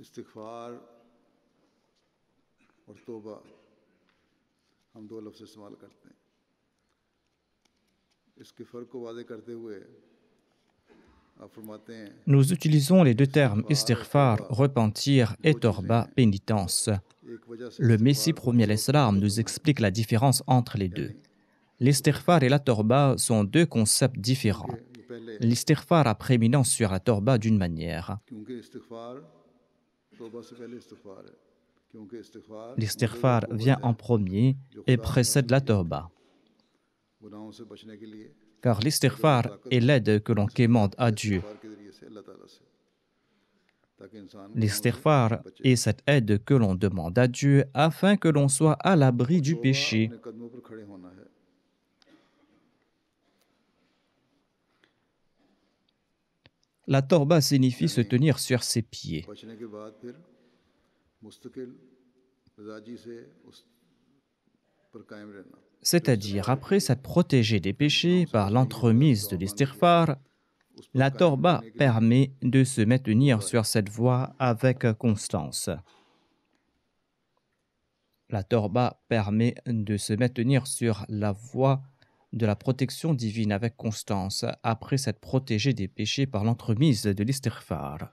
इस्तिग़फ़ार और तौबा हम दो लफ्ज़ इस्तेमाल करते हैं इसके फ़र्क को वाज़ेह करते हुए आप फरमाते हैं Nous utilisons les deux termes istighfar, repentir, et torba, pénitence. Le Messie premier l'Islam nous explique la différence entre les deux. L'istighfar et la torba sont deux concepts différents. L'istighfar a prééminence sur la torba d'une manière. L'istighfar vient en premier et précède la torba. Car l'istighfar est l'aide que l'on quémande à Dieu. L'istighfar est cette aide que l'on demande à Dieu afin que l'on soit à l'abri du péché. La torba signifie se tenir sur ses pieds. C'est-à-dire, après s'être protégé des péchés par l'entremise de l'istighfar, la torba permet de se maintenir sur cette voie avec constance. La torba permet de se maintenir sur la voie de la protection divine avec constance après s'être protégé des péchés par l'entremise de l'istighfar.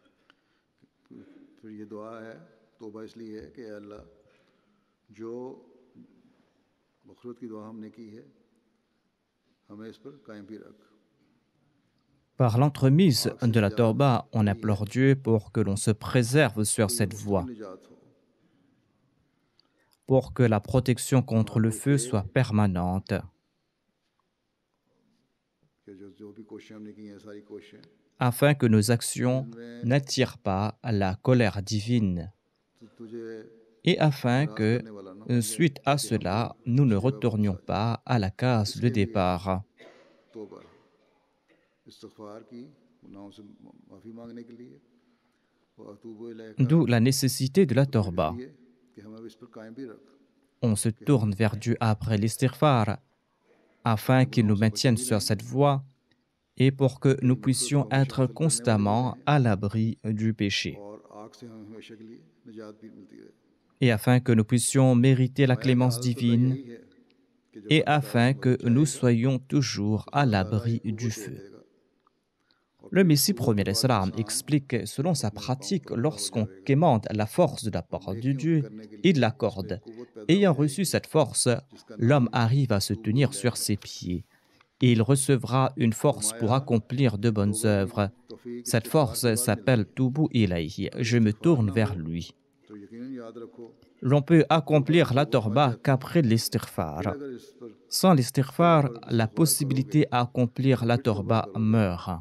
Par l'entremise de la torba, on implore Dieu pour que l'on se préserve sur cette voie, pour que la protection contre le feu soit permanente, afin que nos actions n'attirent pas la colère divine et afin que, suite à cela, nous ne retournions pas à la case de départ. D'où la nécessité de la torba. On se tourne vers Dieu après l'istighfar afin qu'il nous maintienne sur cette voie et pour que nous puissions être constamment à l'abri du péché. Et afin que nous puissions mériter la clémence divine et afin que nous soyons toujours à l'abri du feu. Le Messie premier explique selon sa pratique lorsqu'on quémande la force de la parole de Dieu, il l'accorde. Ayant reçu cette force, l'homme arrive à se tenir sur ses pieds et il recevra une force pour accomplir de bonnes œuvres. Cette force s'appelle Tubu Ilayhi, je me tourne vers lui. L'on peut accomplir la torba qu'après l'istighfar. Sans l'istighfar, la possibilité d'accomplir la torba meurt.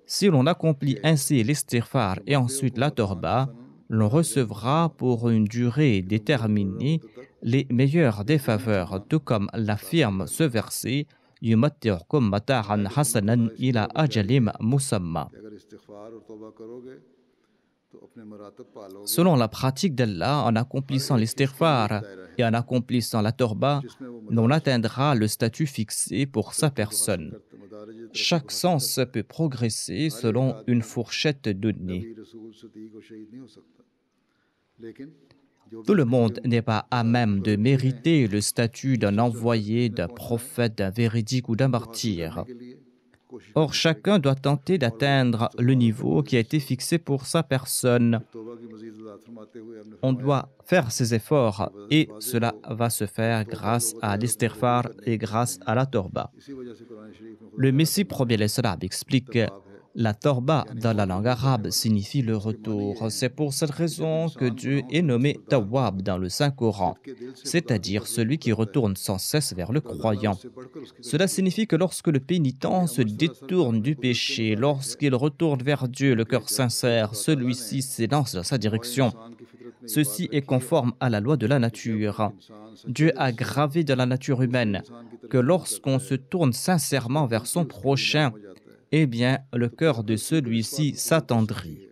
Si l'on accomplit ainsi l'istighfar et ensuite la torba, l'on recevra pour une durée déterminée les meilleures des faveurs, tout comme l'affirme ce verset « Yumatti'ukum mata'an hasanan ila ajalim musamma ». Selon la pratique d'Allah, en accomplissant l'istighfar et en accomplissant la torba, l'on atteindra le statut fixé pour sa personne. Chaque sens peut progresser selon une fourchette donnée. Tout le monde n'est pas à même de mériter le statut d'un envoyé, d'un prophète, d'un véridique ou d'un martyr. Or, chacun doit tenter d'atteindre le niveau qui a été fixé pour sa personne. On doit faire ses efforts et cela va se faire grâce à l'istighfar et grâce à la torba. Le Messie premier explique la torba dans la langue arabe signifie le retour. C'est pour cette raison que Dieu est nommé Tawwab dans le Saint-Coran, c'est-à-dire celui qui retourne sans cesse vers le croyant. Cela signifie que lorsque le pénitent se détourne du péché, lorsqu'il retourne vers Dieu le cœur sincère, celui-ci s'élance dans sa direction. Ceci est conforme à la loi de la nature. Dieu a gravé dans la nature humaine que lorsqu'on se tourne sincèrement vers son prochain, eh bien, le cœur de celui-ci s'attendrit.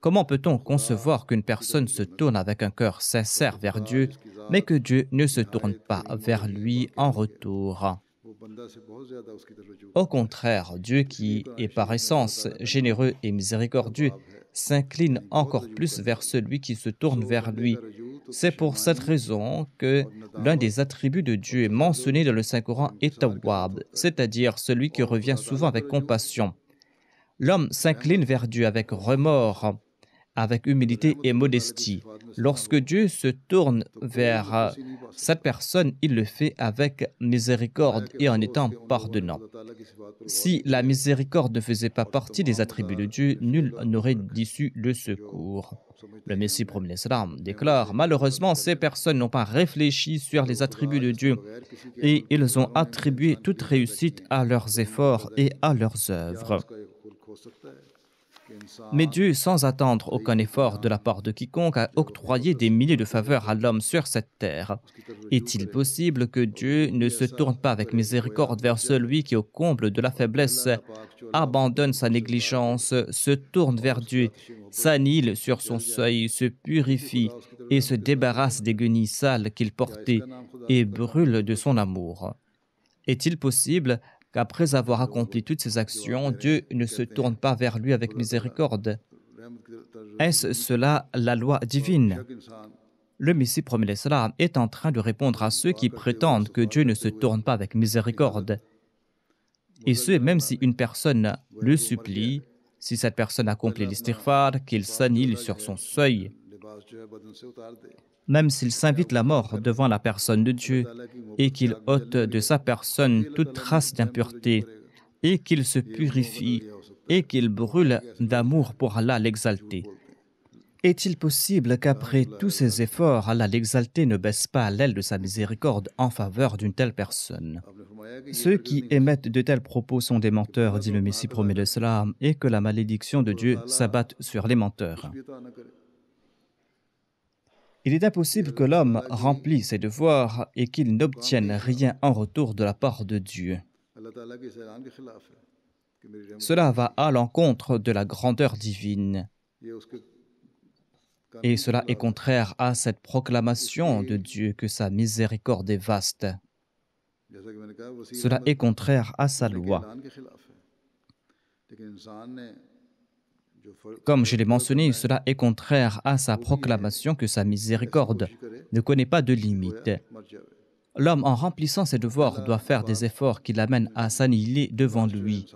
Comment peut-on concevoir qu'une personne se tourne avec un cœur sincère vers Dieu, mais que Dieu ne se tourne pas vers lui en retour? Au contraire, Dieu qui est par essence généreux et miséricordieux s'incline encore plus vers celui qui se tourne vers lui. C'est pour cette raison que l'un des attributs de Dieu mentionné dans le Saint-Coran est Tawwab, c'est-à-dire celui qui revient souvent avec compassion. L'homme s'incline vers Dieu avec remords, avec humilité et modestie. Lorsque Dieu se tourne vers cette personne, il le fait avec miséricorde et en étant pardonnant. Si la miséricorde ne faisait pas partie des attributs de Dieu, nul n'aurait d'issue de secours. Le Messie premier déclare « Malheureusement, ces personnes n'ont pas réfléchi sur les attributs de Dieu et ils ont attribué toute réussite à leurs efforts et à leurs œuvres. » Mais Dieu, sans attendre aucun effort de la part de quiconque, a octroyé des milliers de faveurs à l'homme sur cette terre. Est-il possible que Dieu ne se tourne pas avec miséricorde vers celui qui, au comble de la faiblesse, abandonne sa négligence, se tourne vers Dieu, s'annihile sur son seuil, se purifie et se débarrasse des guenilles sales qu'il portait et brûle de son amour? Est-il possible qu'après avoir accompli toutes ces actions, Dieu ne se tourne pas vers lui avec miséricorde? Est-ce cela la loi divine? Le Messie promet l'Islam est en train de répondre à ceux qui prétendent que Dieu ne se tourne pas avec miséricorde. Et ce, même si une personne le supplie, si cette personne accomplit l'istighfar, qu'il s'annihile sur son seuil, même s'il s'invite la mort devant la personne de Dieu et qu'il ôte de sa personne toute trace d'impureté et qu'il se purifie et qu'il brûle d'amour pour Allah l'exalté. Est-il possible qu'après tous ces efforts, Allah l'exalté ne baisse pas l'aile de sa miséricorde en faveur d'une telle personne? Ceux qui émettent de tels propos sont des menteurs, dit le Messie promet l'Islam, et que la malédiction de Dieu s'abatte sur les menteurs. Il est impossible que l'homme remplisse ses devoirs et qu'il n'obtienne rien en retour de la part de Dieu. Cela va à l'encontre de la grandeur divine. Et cela est contraire à cette proclamation de Dieu que sa miséricorde est vaste. Cela est contraire à sa loi. Comme je l'ai mentionné, cela est contraire à sa proclamation que sa miséricorde ne connaît pas de limite. L'homme, en remplissant ses devoirs, doit faire des efforts qui l'amènent à s'annihiler devant lui.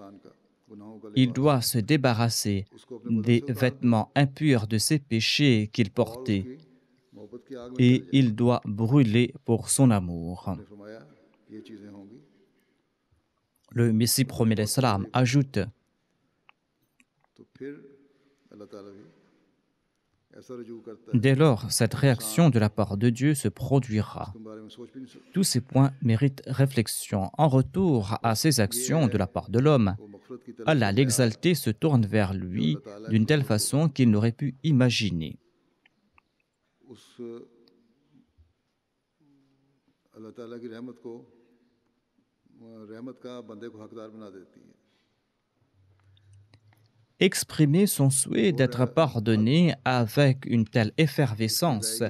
Il doit se débarrasser des vêtements impurs de ses péchés qu'il portait et il doit brûler pour son amour. Le Messie promet l'Islam ajoute: dès lors, cette réaction de la part de Dieu se produira. Tous ces points méritent réflexion. En retour à ces actions de la part de l'homme, Allah l'exalté se tourne vers lui d'une telle façon qu'il n'aurait pu imaginer. Exprimer son souhait d'être pardonné avec une telle effervescence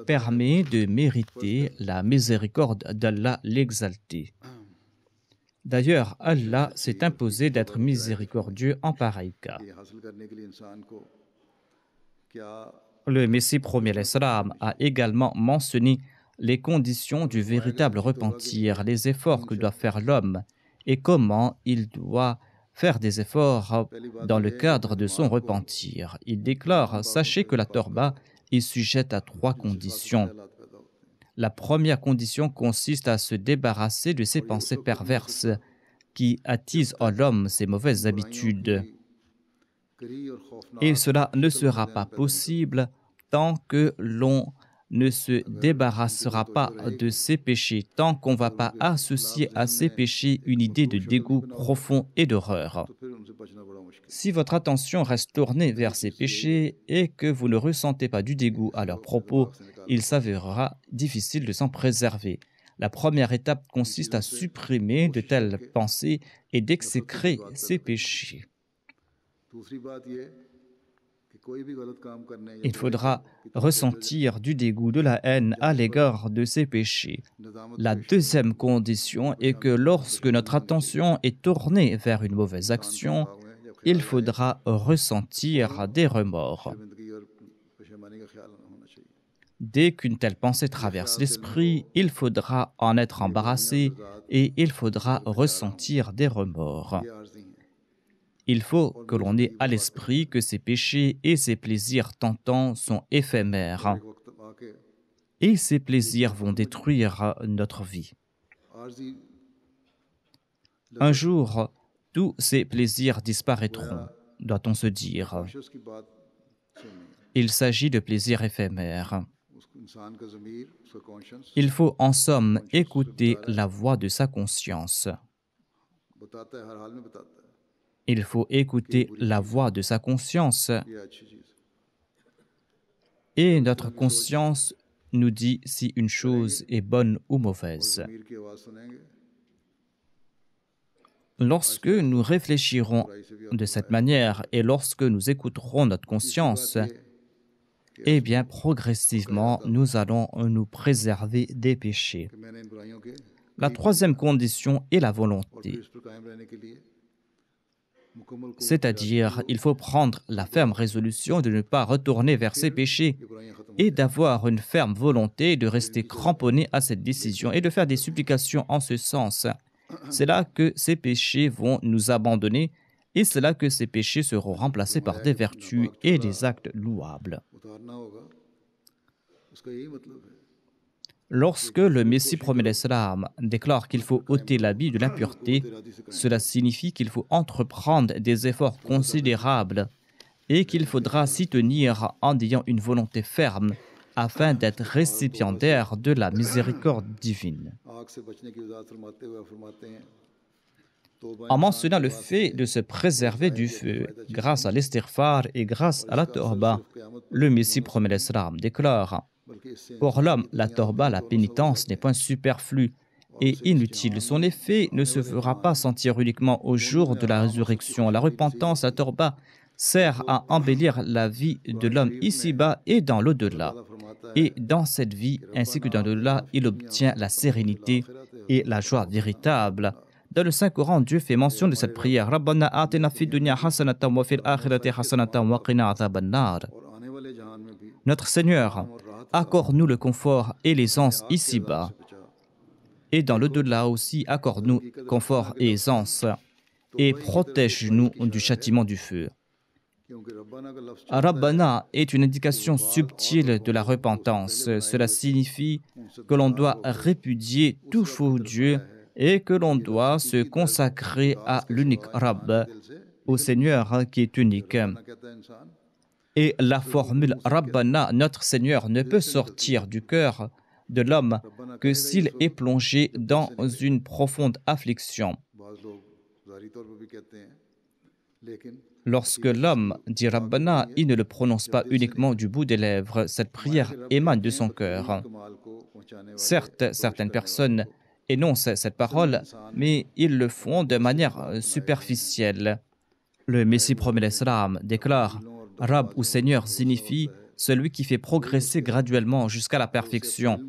permet de mériter la miséricorde d'Allah l'exalté. D'ailleurs, Allah s'est imposé d'être miséricordieux en pareil cas. Le Messie promet l'Islam a également mentionné les conditions du véritable repentir, les efforts que doit faire l'homme et comment il doit faire des efforts dans le cadre de son repentir. Il déclare: sachez que la Torba est sujette à 3 conditions. La première condition consiste à se débarrasser de ses pensées perverses qui attisent en l'homme ses mauvaises habitudes. Et cela ne sera pas possible tant que l'on ne se débarrassera pas de ces péchés, tant qu'on ne va pas associer à ces péchés une idée de dégoût profond et d'horreur. Si votre attention reste tournée vers ces péchés et que vous ne ressentez pas du dégoût à leur propos, il s'avérera difficile de s'en préserver. La première étape consiste à supprimer de telles pensées et d'exécrer ces péchés. Il faudra ressentir du dégoût, de la haine à l'égard de ces péchés. La deuxième condition est que lorsque notre attention est tournée vers une mauvaise action, il faudra ressentir des remords. Dès qu'une telle pensée traverse l'esprit, il faudra en être embarrassé et il faudra ressentir des remords. Il faut que l'on ait à l'esprit que ces péchés et ces plaisirs tentants sont éphémères et ces plaisirs vont détruire notre vie. Un jour, tous ces plaisirs disparaîtront, doit-on se dire. Il s'agit de plaisirs éphémères. Il faut en somme écouter la voix de sa conscience. Il faut écouter la voix de sa conscience. Et notre conscience nous dit si une chose est bonne ou mauvaise. Lorsque nous réfléchirons de cette manière et lorsque nous écouterons notre conscience, eh bien, progressivement, nous allons nous préserver des péchés. La troisième condition est la volonté. C'est-à-dire, il faut prendre la ferme résolution de ne pas retourner vers ces péchés et d'avoir une ferme volonté de rester cramponné à cette décision et de faire des supplications en ce sens. C'est là que ces péchés vont nous abandonner et c'est là que ces péchés seront remplacés par des vertus et des actes louables. Lorsque le Messie promet l'Islam déclare qu'il faut ôter l'habit de l'impureté, cela signifie qu'il faut entreprendre des efforts considérables et qu'il faudra s'y tenir en ayant une volonté ferme afin d'être récipiendaire de la miséricorde divine. En mentionnant le fait de se préserver du feu grâce à l'istighfar et grâce à la tawba, le Messie promet l'Islam déclare: pour l'homme, la tawba, la pénitence, n'est point superflue et inutile. Son effet ne se fera pas sentir uniquement au jour de la résurrection. La repentance, la tawba, sert à embellir la vie de l'homme ici-bas et dans l'au-delà. Et dans cette vie, ainsi que dans l'au-delà, il obtient la sérénité et la joie véritable. Dans le Saint-Coran, Dieu fait mention de cette prière. Rabbana atina fid dunya hasanatan wa fil akhirati hasanatan wa qina adhaban nar. Notre Seigneur, accorde-nous le confort et l'aisance ici-bas. Et dans l'au-delà aussi, accorde-nous confort et aisance. Et protège-nous du châtiment du feu. Rabbana est une indication subtile de la repentance. Cela signifie que l'on doit répudier tout faux Dieu et que l'on doit se consacrer à l'unique Rabb, au Seigneur qui est unique. Et la formule Rabbana, notre Seigneur, ne peut sortir du cœur de l'homme que s'il est plongé dans une profonde affliction. Lorsque l'homme dit Rabbana, il ne le prononce pas uniquement du bout des lèvres. Cette prière émane de son cœur. Certes, certaines personnes énoncent cette parole, mais ils le font de manière superficielle. Le Messie promet l'Islam déclare: Rab ou Seigneur signifie celui qui fait progresser graduellement jusqu'à la perfection.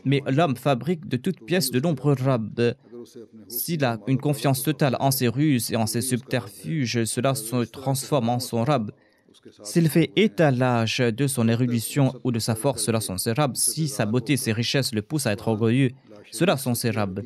Mais l'homme fabrique de toutes pièces de nombreux Rabbs. S'il a une confiance totale en ses ruses et en ses subterfuges, cela se transforme en son Rabb. S'il fait étalage de son érudition ou de sa force, cela sont ses Rabbs. Si sa beauté et ses richesses le poussent à être orgueilleux, cela sont ses Rabbs.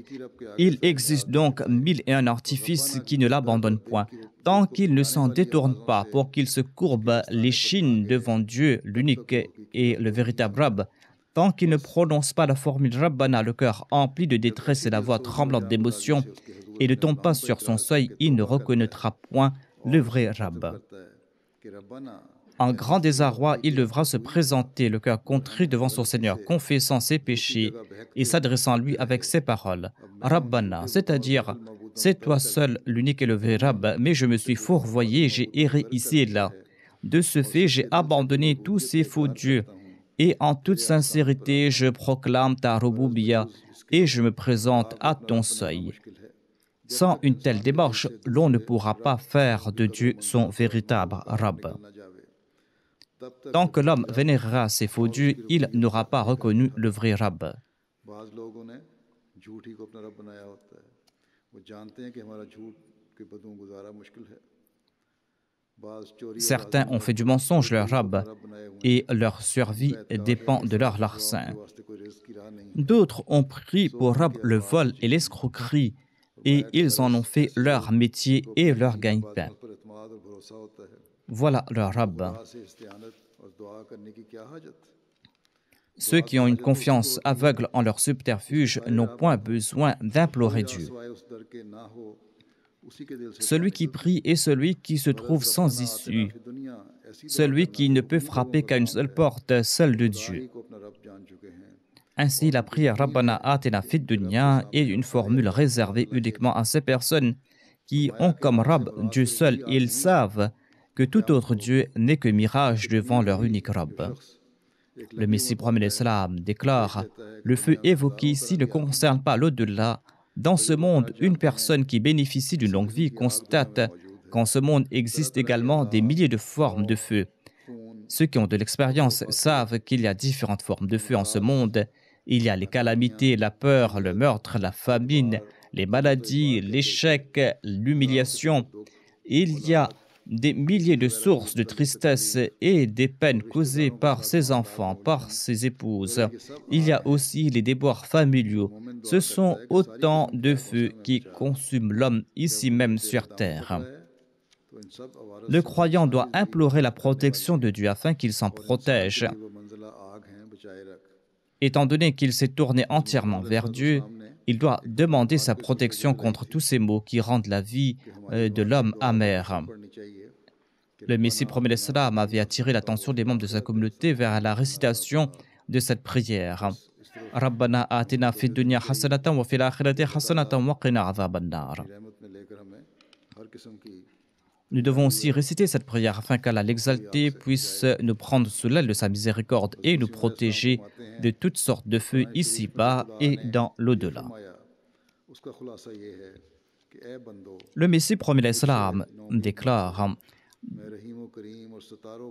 Il existe donc 1001 artifices qui ne l'abandonnent point. Tant qu'il ne s'en détourne pas pour qu'il se courbe l'échine devant Dieu, l'unique et le véritable Rabb, tant qu'il ne prononce pas la formule Rabbana, le cœur empli de détresse et la voix tremblante d'émotion, et ne tombe pas sur son seuil, il ne reconnaîtra point le vrai Rabb. En grand désarroi, il devra se présenter, le cœur contrit devant son Seigneur, confessant ses péchés et s'adressant à lui avec ces paroles. Rabbana, c'est-à-dire, c'est toi seul l'unique et le vrai Rabb, mais je me suis fourvoyé, j'ai erré ici et là. De ce fait, j'ai abandonné tous ces faux dieux. Et en toute sincérité, je proclame ta Rububiyya et je me présente à ton seuil. Sans une telle démarche, l'on ne pourra pas faire de Dieu son véritable Rabb. Tant que l'homme vénérera ses faux dieux, il n'aura pas reconnu le vrai Rabb. Certains ont fait du mensonge leur Rabb et leur survie dépend de leur larcin. D'autres ont pris pour Rabb le vol et l'escroquerie et ils en ont fait leur métier et leur gagne-pain. Voilà leur Rabb. Ceux qui ont une confiance aveugle en leur subterfuge n'ont point besoin d'implorer Dieu. Celui qui prie est celui qui se trouve sans issue, celui qui ne peut frapper qu'à une seule porte, celle de Dieu. Ainsi, la prière Rabbana atina fid dunya est une formule réservée uniquement à ces personnes qui ont comme Rab Dieu seul, ils savent que tout autre Dieu n'est que mirage devant leur unique Rab. Le Messie promet l'Islam déclare « Le feu évoqué ici ne concerne pas l'au-delà. Dans ce monde, une personne qui bénéficie d'une longue vie constate qu'en ce monde existent également des milliers de formes de feu. Ceux qui ont de l'expérience savent qu'il y a différentes formes de feu en ce monde. Il y a les calamités, la peur, le meurtre, la famine, les maladies, l'échec, l'humiliation. Il y a des milliers de sources de tristesse et des peines causées par ses enfants, par ses épouses. Il y a aussi les déboires familiaux. Ce sont autant de feux qui consument l'homme ici même sur terre. Le croyant doit implorer la protection de Dieu afin qu'il s'en protège. Étant donné qu'il s'est tourné entièrement vers Dieu, il doit demander sa protection contre tous ces maux qui rendent la vie de l'homme amère. Le Messie promet l'Islam avait attiré l'attention des membres de sa communauté vers la récitation de cette prière. Rabbana atina fid dunya hasanatan wa fil akhirati hasanatan wa qina adhaban nar. Nous devons aussi réciter cette prière afin qu'Allah l'exalté puisse nous prendre sous l'aile de sa miséricorde et nous protéger de toutes sortes de feux ici-bas et dans l'au-delà. Le Messie promet l'Islam déclare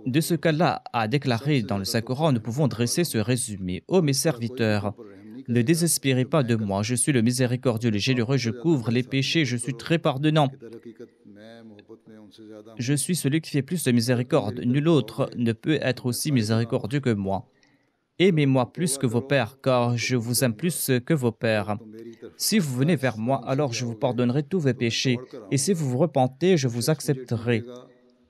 de ce qu'Allah a déclaré dans le Saint-Coran, nous pouvons dresser ce résumé. Ô mes serviteurs, ne désespérez pas de moi, je suis le miséricordieux, le généreux, je couvre les péchés, je suis très pardonnant. Je suis celui qui fait plus de miséricorde. Nul autre ne peut être aussi miséricordieux que moi. Aimez-moi plus que vos pères, car je vous aime plus que vos pères. Si vous venez vers moi, alors je vous pardonnerai tous vos péchés. Et si vous vous repentez, je vous accepterai.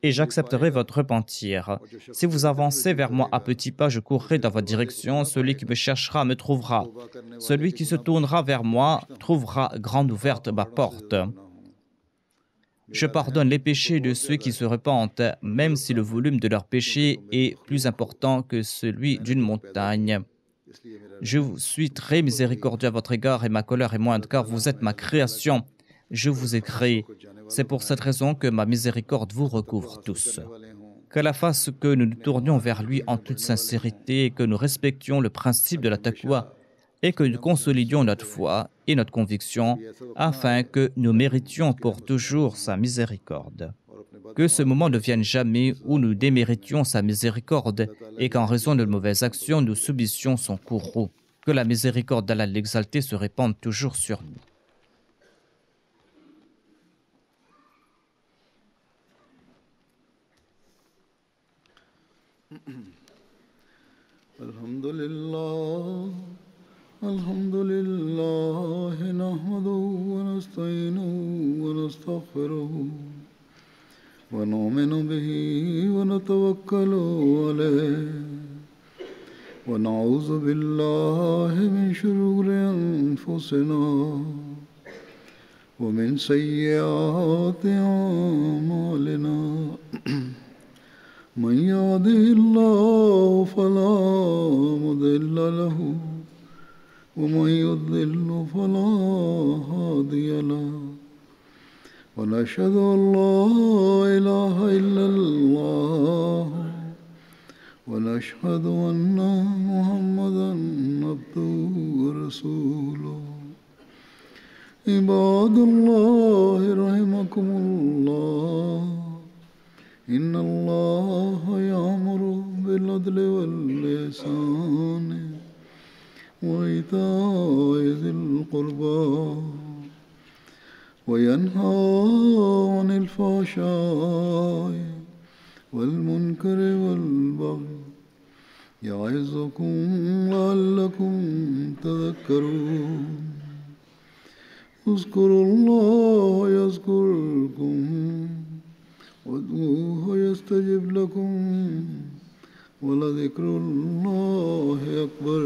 Et j'accepterai votre repentir. Si vous avancez vers moi à petits pas, je courrai dans votre direction. Celui qui me cherchera me trouvera. Celui qui se tournera vers moi trouvera grande ouverte ma porte. Je pardonne les péchés de ceux qui se repentent, même si le volume de leurs péchés est plus important que celui d'une montagne. Je suis très miséricordieux à votre égard et ma colère est moindre, car vous êtes ma création. Je vous ai créé. C'est pour cette raison que ma miséricorde vous recouvre tous. Qu'Allah fasse que nous nous tournions vers lui en toute sincérité et que nous respections le principe de la taqwa et que nous consolidions notre foi et notre conviction afin que nous méritions pour toujours sa miséricorde. Que ce moment ne vienne jamais où nous déméritions sa miséricorde et qu'en raison de mauvaises actions, nous subissions son courroux. Que la miséricorde d'Allah l'exalté se répande toujours sur nous. Alhamdulillah. الحمد لله نحمده ونستعينه ونستغفره ونؤمن به ونتوكل عليه ونعوذ بالله من شرور أنفسنا ومن سيئات أعمالنا من يهده الله فلا مضل له ومن يضلل فلا هادي له ونشهد أن لا إله إلا الله ونشهد أن محمدا عبده ورسوله عباد الله رحمكم الله إن الله يأمر بالعدل والإحسان وإيتاء ذي القربى وينهى عن الفحشاء والمنكر والبغي يعظكم لعلكم تذكرون اذكروا الله يذكركم وادعوه يستجب لكم ولذكر الله أكبر